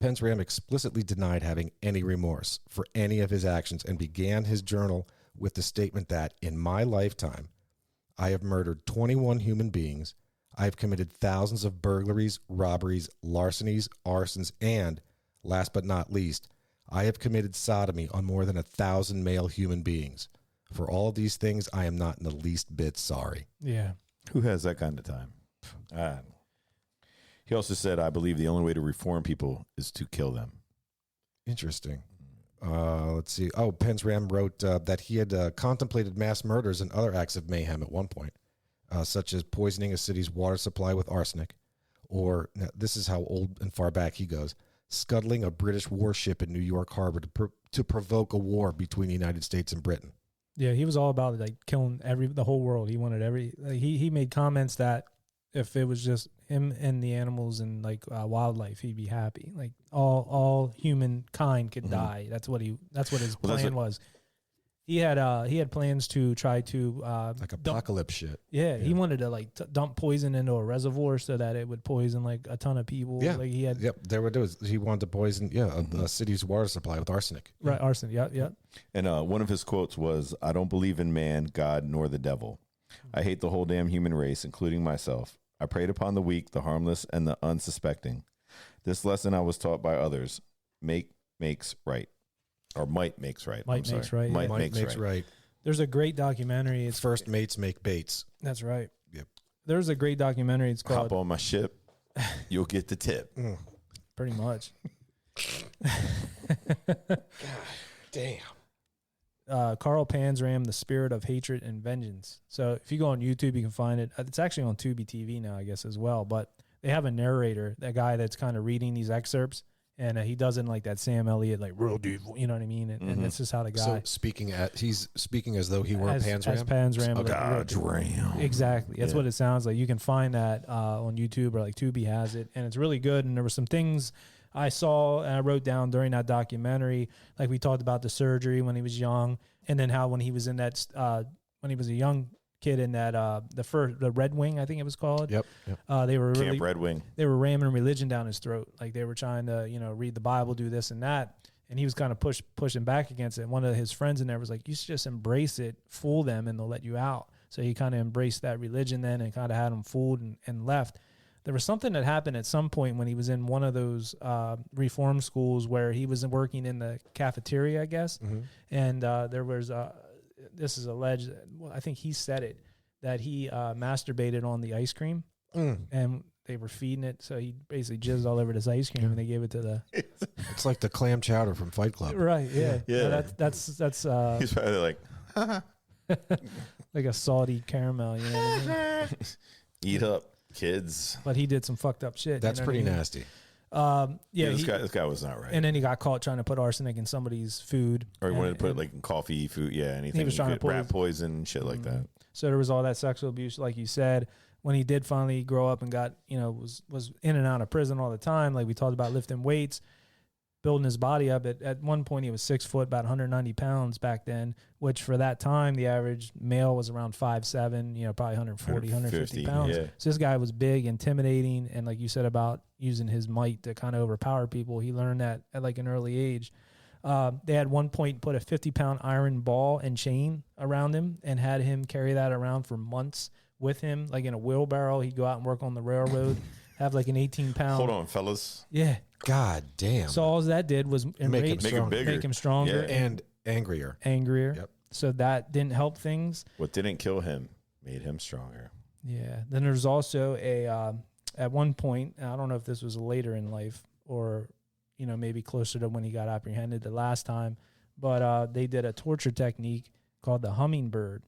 Panzram explicitly denied having any remorse for any of his actions and began his journal with the statement that, in my lifetime, I have murdered 21 human beings, I have committed thousands of burglaries, robberies, larcenies, arsons, and, last but not least, I have committed sodomy on more than 1,000 male human beings. For all these things, I am not in the least bit sorry. Yeah. Who has that kind of time? He also said, I believe the only way to reform people is to kill them. Interesting. Let's see. Oh, Panzram wrote that he had contemplated mass murders and other acts of mayhem at one point, such as poisoning a city's water supply with arsenic, or, now, this is how old and far back he goes, scuttling a British warship in New York Harbor to provoke a war between the United States and Britain. Yeah, he was all about like killing the whole world. He wanted he made comments that if it was just him and the animals and like wildlife, he'd be happy. Like all humankind could die. That's what his plan was. He had plans to try to Like apocalypse shit. Yeah, he wanted to like dump poison into a reservoir so that it would poison like a ton of people. Yeah, like he had. Yep, there it is. He wanted to poison a city's water supply with arsenic. Right, arsenic. Yep. And one of his quotes was, I don't believe in man, God, nor the devil. I hate the whole damn human race, including myself. I preyed upon the weak, the harmless, and the unsuspecting. This lesson I was taught by others. Makes right. Or might makes right. Might makes right. Might Yeah. makes right. There's a great documentary. It's First mates make baits. That's right. Yep. There's a great documentary. It's called Hop on my ship. You'll get the tip. Pretty much. Damn. Carl Panzram, The Spirit of Hatred and Vengeance. So if you go on YouTube, you can find it. It's actually on Tubi TV now, I guess, as well. But they have a narrator, that guy that's kind of reading these excerpts, and he doesn't like that Sam Elliott, like real dude, you know what I mean? And this is how the guy. So he's speaking as though he were Panzram. As Panzram. Okay. Exactly. That's Yeah. what it sounds like. You can find that on YouTube, or like Tubi has it, and it's really good. And there were some things I saw and I wrote down during that documentary, like we talked about the surgery when he was young, and then how when he was in that when he was a young kid in that the Red Wing, I think it was called. Yep. They were really, Camp Red Wing. they were ramming religion down his throat, like they were trying to read the Bible, do this and that, and he was kind of pushing back against it. And one of his friends in there was like, you should just embrace it, fool them, and they'll let you out. So he kind of embraced that religion then and kind of had them fooled and left. There was something that happened at some point when he was in one of those reform schools where he was working in the cafeteria, I guess. And there was, this is alleged, well, I think he said it, that he masturbated on the ice cream and they were feeding it. So he basically jizzed all over this ice cream and they gave it to the... It's like the clam chowder from Fight Club. Right, yeah. Yeah. That's He's probably like, like a salty caramel, you know what I mean? eat up, kids. But he did some fucked up shit. That's you know what pretty I mean? nasty. This guy was not right. And then he got caught trying to put arsenic in somebody's food. Or he And- wanted to put it and- like in coffee, food, anything. was trying to rat poison, shit like that. So there was all that sexual abuse, like you said. When he did finally grow up and got, was in and out of prison all the time, like we talked about lifting weights, building his body up. At one point, he was 6 foot, about 190 pounds back then, which for that time, the average male was around 5'7", probably 140, 150 pounds. Yeah. So this guy was big, intimidating, and like you said about using his might to kind of overpower people, he learned that at like an early age. They had one point put a 50-pound iron ball and chain around him and had him carry that around for months with him, like in a wheelbarrow. He'd go out and work on the railroad, have like an 18-pound. Hold on, fellas. Yeah. God damn. So all that did was Make him bigger. make him stronger Yeah. And angrier. angrier. Yep. So that didn't help things. What didn't kill him made him stronger. Yeah. Then there's also at one point, I don't know if this was later in life or, maybe closer to when he got apprehended the last time, but they did a torture technique called the hummingbird.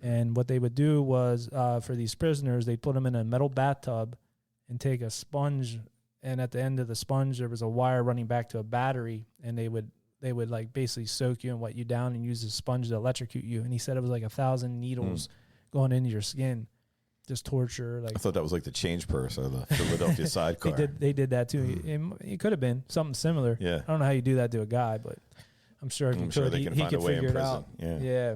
And what they would do was for these prisoners, they'd put them in a metal bathtub and take a sponge, and at the end of the sponge there was a wire running back to a battery, and they would like basically soak you and wet you down and use the sponge to electrocute you. And he said it was like 1,000 needles going into your skin, just torture. Like, I thought that was like the change purse or the Philadelphia sidecar. they did that too. It could have been something similar. Yeah. I don't know how you do that to a guy, but I'm sure if you could, they can he find a could way in figure it prison. out. Yeah.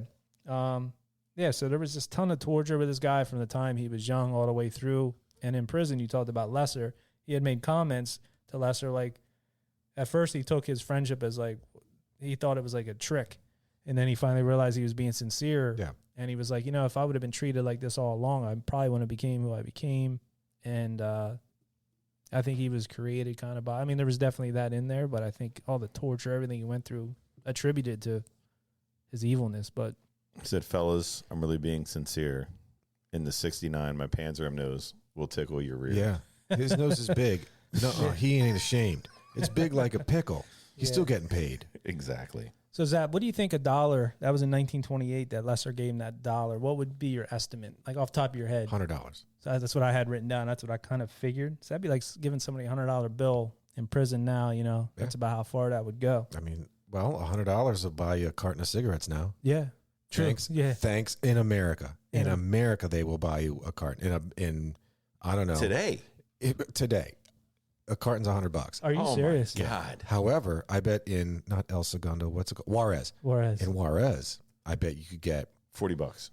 Yeah. So there was this ton of torture with this guy from the time he was young all the way through. And in prison, you talked about Lesser. He had made comments to Lesser, like, at first he took his friendship as like, he thought it was like a trick. And then he finally realized he was being sincere. Yeah. And he was like, if I would have been treated like this all along, I probably wouldn't have became who I became. And I think he was created kind of by, I mean, there was definitely that in there, but I think all the torture, everything he went through, attributed to his evilness. But He said, fellas, I'm really being sincere. In the 69, my Panzram nose will tickle your rear. Yeah. His nose is big. No, he ain't ashamed. It's big like a pickle. He's still getting paid. Exactly. so, Zap, what do you think a dollar, that was in 1928, that Lesser gave him that dollar, what would be your estimate, like off the top of your head? $100. So that's what I had written down. That's what I kind of figured. So that'd be like giving somebody a $100 bill in prison now, That's about how far that would go. I mean, well, $100 will buy you a carton of cigarettes now. Yeah. True. Thanks. Yeah. Thanks. In America. In Yeah. America, they will buy you a carton. In I don't know. Today. Today. A carton's $100. Are you serious? My God. However, I bet in not El Segundo, what's it called? Juarez. Juarez. In Juarez, I bet you could get $40.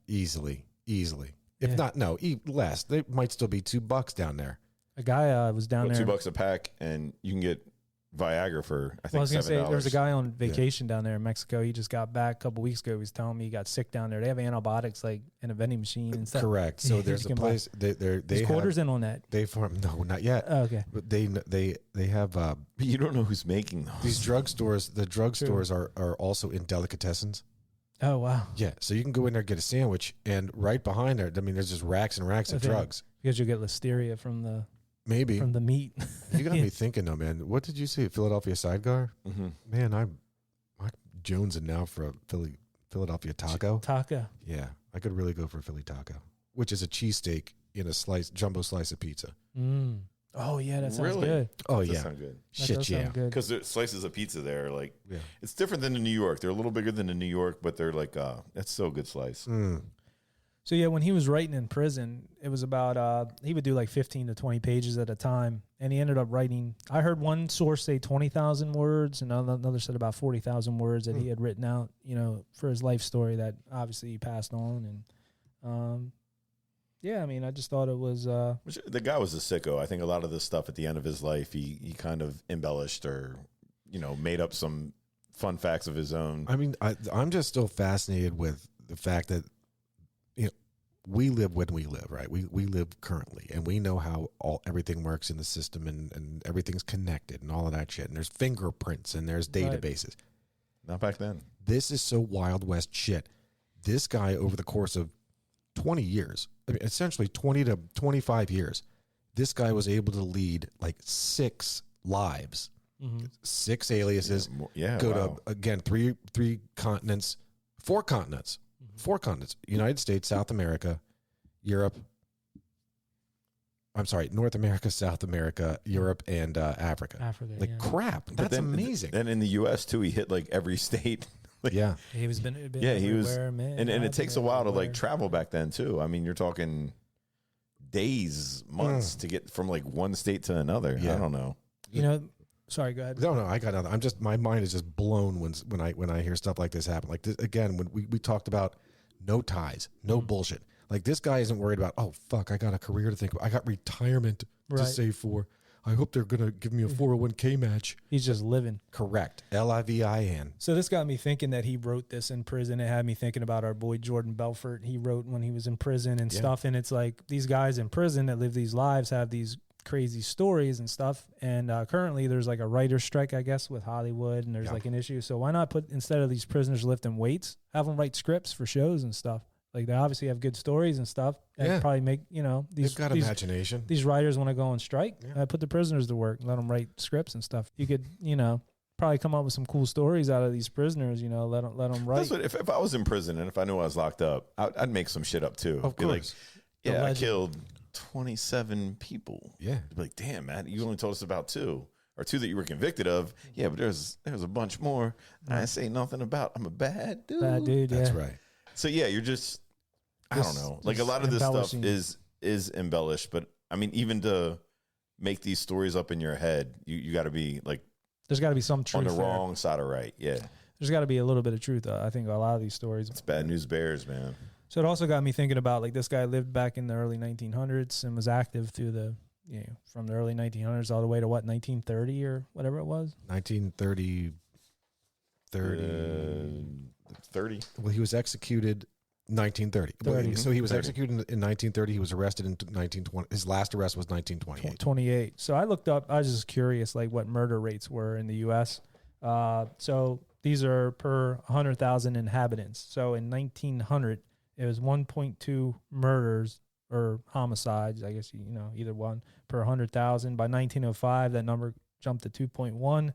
easily. If Yeah. not, no, less. They might still be $2 down there. A guy was down there. $2 a pack, and you can get Viagra for I think Well, I was gonna $7. say there was a guy on vacation down there in Mexico. He just got back a couple weeks ago. He was telling me he got sick down there. They have antibiotics like in a vending machine and stuff. Correct. So Yeah, there's you a can buy- place they His have, quarters in on that. they farm. No, not yet. Oh, okay. But they have But you don't know who's making those. these drugstores. The drugstores are also in delicatessens. Oh wow. Yeah, so you can go in there get a sandwich, and right behind there, I mean, there's just racks and racks of Okay. drugs. Because you'll get listeria from the Maybe meat. you got me thinking though, man. What did you say? Philadelphia sidecar? Mm-hmm. Man, I'm jonesing now for a Philadelphia taco. Taco. Yeah, I could really go for a Philly taco, which is a cheesesteak in a jumbo slice of pizza. Mm. Oh yeah, that sounds Really? good. Oh That yeah, sounds good. That shit does yeah. sound good. Because the slices of pizza there, like Yeah. it's different than in New York. They're a little bigger than in New York, but they're like that's so good slice. Mm. So yeah, when he was writing in prison, it was about he would do like 15 to 20 pages at a time, and he ended up writing. I heard one source say 20,000 words, and another said about 40,000 words that he had written out, for his life story that obviously he passed on. And yeah, I mean, I just thought it was. Which, the guy was a sicko. I think a lot of this stuff at the end of his life, he kind of embellished or made up some fun facts of his own. I mean, I'm just still fascinated with the fact that we live when we live, right? We live currently, and we know how everything works in the system, and everything's connected and all of that shit. And there's fingerprints and there's databases. Not back then. This is so Wild West shit. This guy, over the course of 20 years, I mean, essentially 20 to 25 years, this guy was able to lead like 6 lives, 6 aliases, go wow. to, again, three continents, 4 continents. 4 continents: United States, South America, Europe. I'm sorry, North America, South America, Europe, and Africa. Africa, like yeah. crap. But That's then, amazing. And in the U.S. too, he hit like every state. Yeah, He was been Yeah, he was, everywhere, man. and I've it takes a been while to everywhere. like travel back then too. I mean, you're talking days, months to get from like one state to another. Yeah. I don't know. Sorry, go ahead. no, I got nothing. I'm just, my mind is just blown when I hear stuff like this happen. Like this, again, when we talked about no ties, no bullshit. Like this guy isn't worried about, oh fuck, I got a career to think about. I got retirement to Right. save for. I hope they're gonna give me a 401k match. He's just living. Correct. LIVIN. So this got me thinking that he wrote this in prison. It had me thinking about our boy Jordan Belfort. He wrote when he was in prison and stuff. And it's like these guys in prison that live these lives have these crazy stories and stuff. And currently there's like a writer's strike, I guess, with Hollywood, and there's like an issue. So why not put, instead of these prisoners lifting weights, have them write scripts for shows and stuff. Like they obviously have good stories and stuff. And Yeah. probably make, They've got imagination. these writers want to go on strike. Put the prisoners to work, let them write scripts and stuff. You could, probably come up with some cool stories out of these prisoners. You know, let them write. That's what, if I was in prison and if I knew I was locked up, I'd make some shit up too. Of Be like, course. yeah, I legend. killed 27 people. Yeah. I'd be like, damn, man, you only told us about 2 or 2 that you were convicted of. Yeah, but there's a bunch more. I ain't say nothing about. I'm a bad dude. Bad dude. That's yeah. right. So yeah, you're just, I don't know. Like a lot of this stuff embellishing. is embellished, but I mean, even to make these stories up in your head, you got to be like There's got to be some truth on the there. wrong side of right. Yeah, There's got to be a little bit of truth. I think a lot of these stories. it's bad news bears, man. So it also got me thinking about like this guy lived back in the early 1900s and was active through the from the early 1900s all the way to what 1930 or whatever it was. 1930. 30. Well, he was executed 1930. 30. So he was 30. executed in 1930. He was arrested in 1920. His last arrest was 1928. 28. So I looked up. I was just curious, like what murder rates were in the U.S. So these are per 100,000 inhabitants. So in 1900, it was 1.2 murders or homicides. I guess either one per 100,000. By 1905, that number jumped to 2.1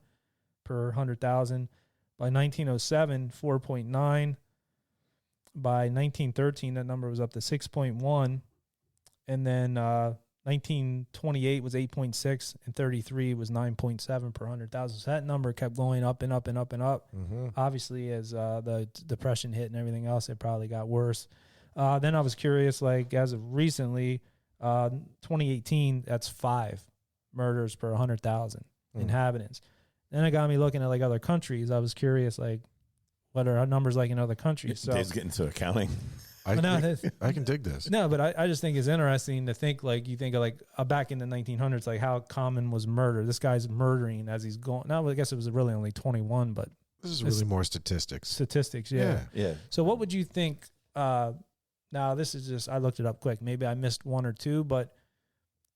per 100,000. By 1907, 4.9. By 1913, that number was up to 6.1. And then 1928 was 8.6, and 33 was 9.7 per 100,000. So that number kept going up and up and up and up. Mm-hmm. Obviously, as the Depression hit and everything else, it probably got worse. Then I was curious, like as of recently, 2018, that's 5 murders per 100,000 inhabitants. Then it got me looking at like other countries. I was curious, like what are our numbers like in other countries? So Dave's getting to accounting. I no, can dig this. no, but I just think it's interesting to think like you think of like back in the 1900s, like how common was murder. This guy's murdering as he's going. Now I guess it was really only 21, but This is really more statistics. statistics, yeah. Yeah. So what would you think? Now this is just I looked it up quick. Maybe I missed one or two, but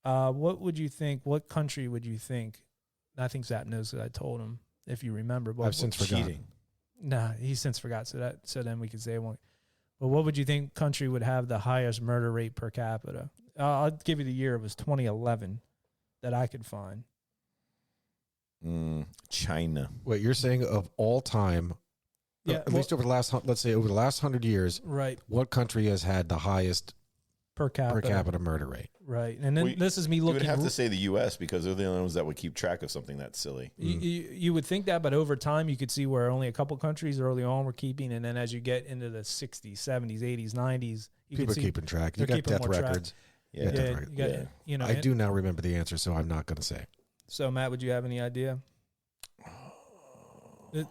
what would you think? What country would you think? I think Zap knows that I told him. If you remember, but I've since forgotten. Cheating. Nah, he since forgot. So then we could say one. But what would you think country would have the highest murder rate per capita? I'll give you the year. It was 2011 that I could find. China. Wait, you're saying of all time, Yeah, at least over the last, let's say over the last 100 years, right what country has had the highest per capita. per capita murder rate? Right, and then Well, this is me You looking. would have to say the U.S. because they're the only ones that would keep track of something that silly. You would think that, but over time you could see where only a couple countries early on were keeping, and then as you get into the 60s, 70s, 80s, 90s, you People could are see keeping track. You they're got keeping death more track. records. Yeah. death Yeah, records. you got, Yeah. you know. I do now remember the answer, so I'm not going to say. So Matt, would you have any idea?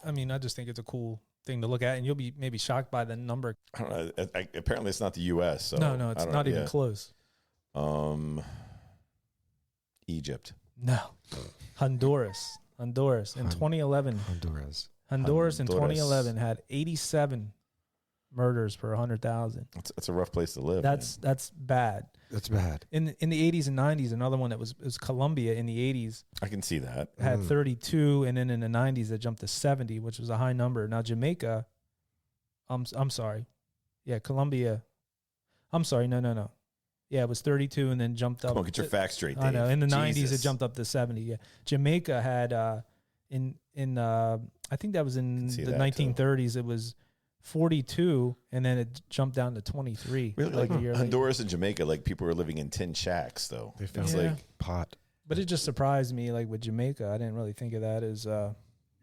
I mean, I just think it's a cool thing to look at, and you'll be maybe shocked by the number. I don't know. Apparently, it's not the U.S. So No, it's I don't- not even yeah. close. Egypt. No, Honduras in 2011. Honduras. Honduras in Honduras. 2011 had 87 murders per 100,000. That's a rough place to live. That's bad. That's bad. In the 80s and 90s, another one that was Colombia in the 80s I can see that. had 32, and then in the 90s it jumped to 70, which was a high number. Now Jamaica, I'm sorry, yeah, Colombia, I'm sorry, no, yeah, it was 32 and then jumped up. Come on, get your facts straight, Dave. I know. In the 90s, Jesus. it jumped up to 70. Yeah, Jamaica had I think that was in see the that, too. 1930s. It was 42, and then it jumped down to 23. Really, like a year later. Honduras and Jamaica, like people were living in tin shacks, though. They found It's Yeah. like pot. But it just surprised me, like with Jamaica, I didn't really think of that as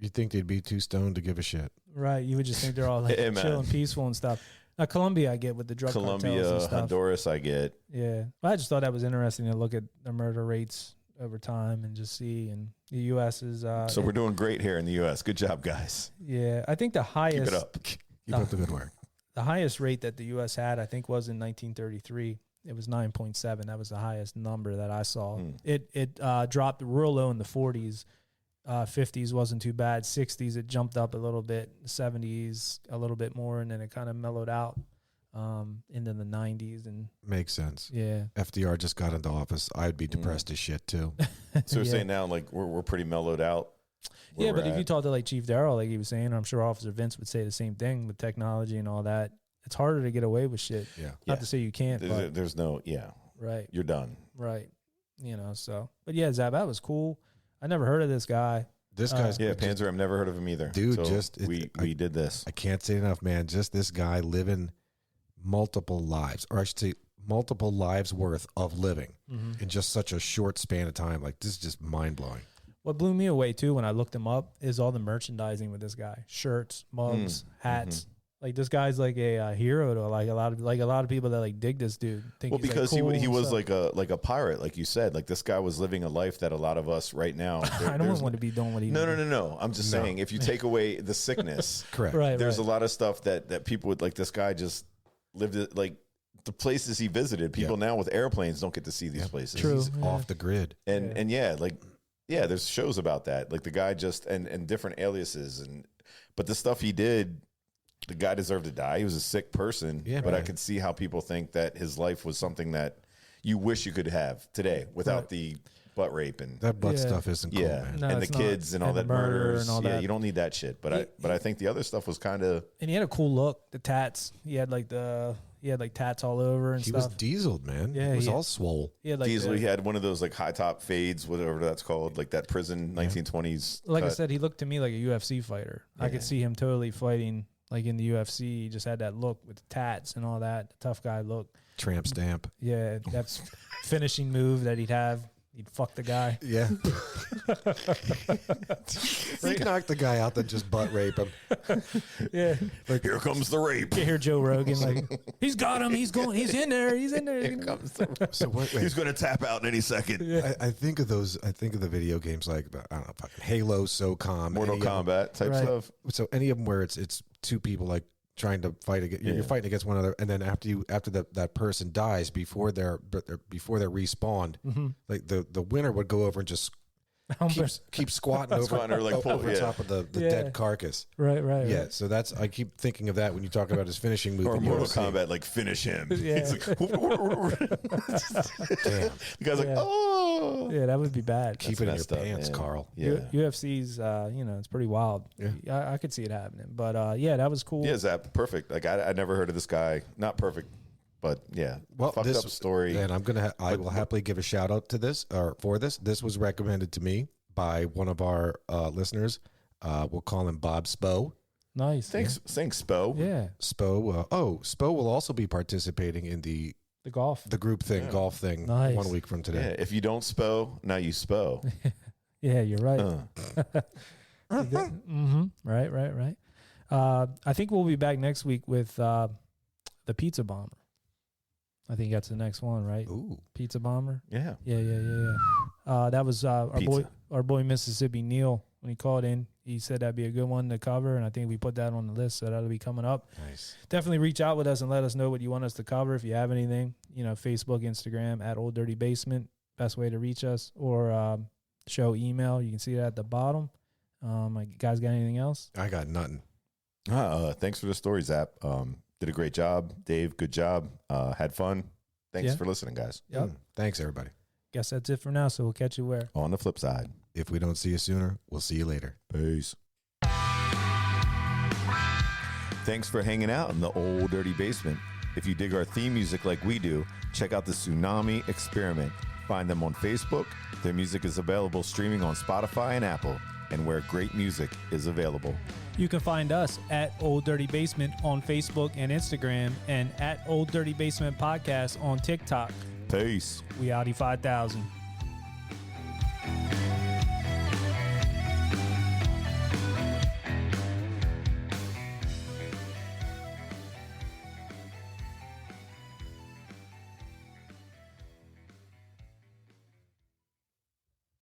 You'd think they'd be too stoned to give a shit. right. You would just think they're all like Hey, man. chill and peaceful and stuff. Now Colombia, I get with the drug cartels and Colombia, stuff. Honduras. I get. Yeah, but I just thought that was interesting to look at the murder rates over time and just see. And the U.S. is So we're doing great here in the U.S. Good job, guys. yeah. I think the highest Keep it up. Keep up the good work. the highest rate that the U.S. had, I think, was in 1933. It was 9.7. That was the highest number that I saw. It dropped real low in the 40s. 50s wasn't too bad. 60s, it jumped up a little bit. 70s, a little bit more, and then it kind of mellowed out into the 90s. And Makes sense. yeah, FDR just got into office. I'd be depressed as shit too. So we're Yeah. saying now, like we're pretty mellowed out. where yeah. we're But if you at. talk to like Chief Darrell, like he was saying, I'm sure Officer Vince would say the same thing with technology and all that. It's harder to get away with shit. Yeah. Yeah. Not to say you can't, but there's no, right. you're done. Right. So, but yeah, Zab, that was cool. I never heard of this guy. This guy's Panzram. Never heard of him either, dude. So we did this. I can't say enough, man. Just this guy living multiple lives, or I should say, multiple lives worth of living in just such a short span of time. Like, this is just mind blowing. What blew me away too when I looked him up is all the merchandising with this guy: shirts, mugs, hats. Like, this guy's like a hero to like a lot of people that like dig this dude. Think Well, he's, because like, cool he and was stuff. like a pirate, like you said. Like, this guy was living a life that a lot of us right now. I don't want to be doing what he did. No. I'm just saying, if you take away the sickness, Correct. Right. there's a lot of stuff that people would like. This guy just lived it, like the places he visited. People now with airplanes don't get to see these places. True. He's Yeah. off the grid. And there's shows about that. Like, the guy just and different aliases but the stuff he did. The guy deserved to die. He was a sick person, but I could see how people think that his life was something that you wish you could have today without the butt rape and That butt stuff isn't cool, man. No, and the it's not. kids and all And the that murder murders. and all Yeah, that. you don't need that shit. But I think the other stuff was kind of. And he had a cool look. The tats. He had like tats all over and He stuff. was dieseled, man. Yeah, he was yeah. all swole. He had like Diesel, he had one of those like high top fades, whatever that's called, like that prison 1920s. like I cut. said, he looked to me like a UFC fighter. I could see him totally fighting like in the UFC. He just had that look with the tats and all that, the tough guy look. Tramp stamp. Yeah, that's finishing move that he'd have. He'd fuck the guy. Yeah. He knocked the guy out, then just butt rape him. Yeah, Like, here comes the rape. you hear Joe Rogan like, he's got him. He's going. He's in there. He's in there. So wait. He's going to tap out in any second. I think of those. I think of the video games like, I don't know, fucking Halo, SOCOM, Mortal any of them. Kombat type Right. stuff. So any of them where it's two people like trying to fight against, you're fighting against one another, and then after that person dies before they're respawned, like the winner would go over and just keep squatting over, Squatting or, like, pull- over yeah. top of the Yeah. dead carcass. Right. Yeah, so that's, I keep thinking of that when you talk about his finishing move. Or in Mortal UFC. Kombat, like, finish him. Yeah. He's like, Damn. the guy's like, Yeah. oh. Yeah, that would be bad. Keep it in your messed up, pants, man. Carl. Yeah. UFC's, it's pretty wild. Yeah. I could see it happening. But that was cool. Yeah, Zap, perfect. Like, I never heard of this guy. Not perfect, but yeah. Well, fucked this up story. and I will happily give a shout out to this for this. This was recommended to me by one of our listeners. We'll call him Bob Spo. Nice. Thanks, Spo. Yeah. Spo. Spo will also be participating in the The golf. golf thing Nice. 1 week from Yeah, today. if you don't Spo, now you Spo. Yeah, you're right. Uh. Right. I think we'll be back next week with the Pizza Bomber. I think that's the next one, right? Ooh, Pizza Bomber. Yeah. Yeah. That was our Pizza. boy Mississippi Neil when he called in. He said that'd be a good one to cover, and I think we put that on the list, so that'll be coming up. nice. Definitely reach out with us and let us know what you want us to cover. If you have anything, Facebook, Instagram at Old Dirty Basement, best way to reach us, or show email. You can see that at the bottom. You guys got anything else? I got nothing. Thanks for the story, Zap. Did a great job. Dave, good job. Had fun. Thanks Yeah. for listening, guys. Yep. Thanks, everybody. Guess that's it for now. So we'll catch you where. On the flip side. If we don't see you sooner, we'll see you later. Peace. Thanks for hanging out in the Old Dirty Basement. If you dig our theme music like we do, check out the Tsunami Experiment. Find them on Facebook. Their music is available streaming on Spotify and Apple, and where great music is available. You can find us at Old Dirty Basement on Facebook and Instagram, and at Old Dirty Basement Podcast on TikTok. Peace. We Audi 5000.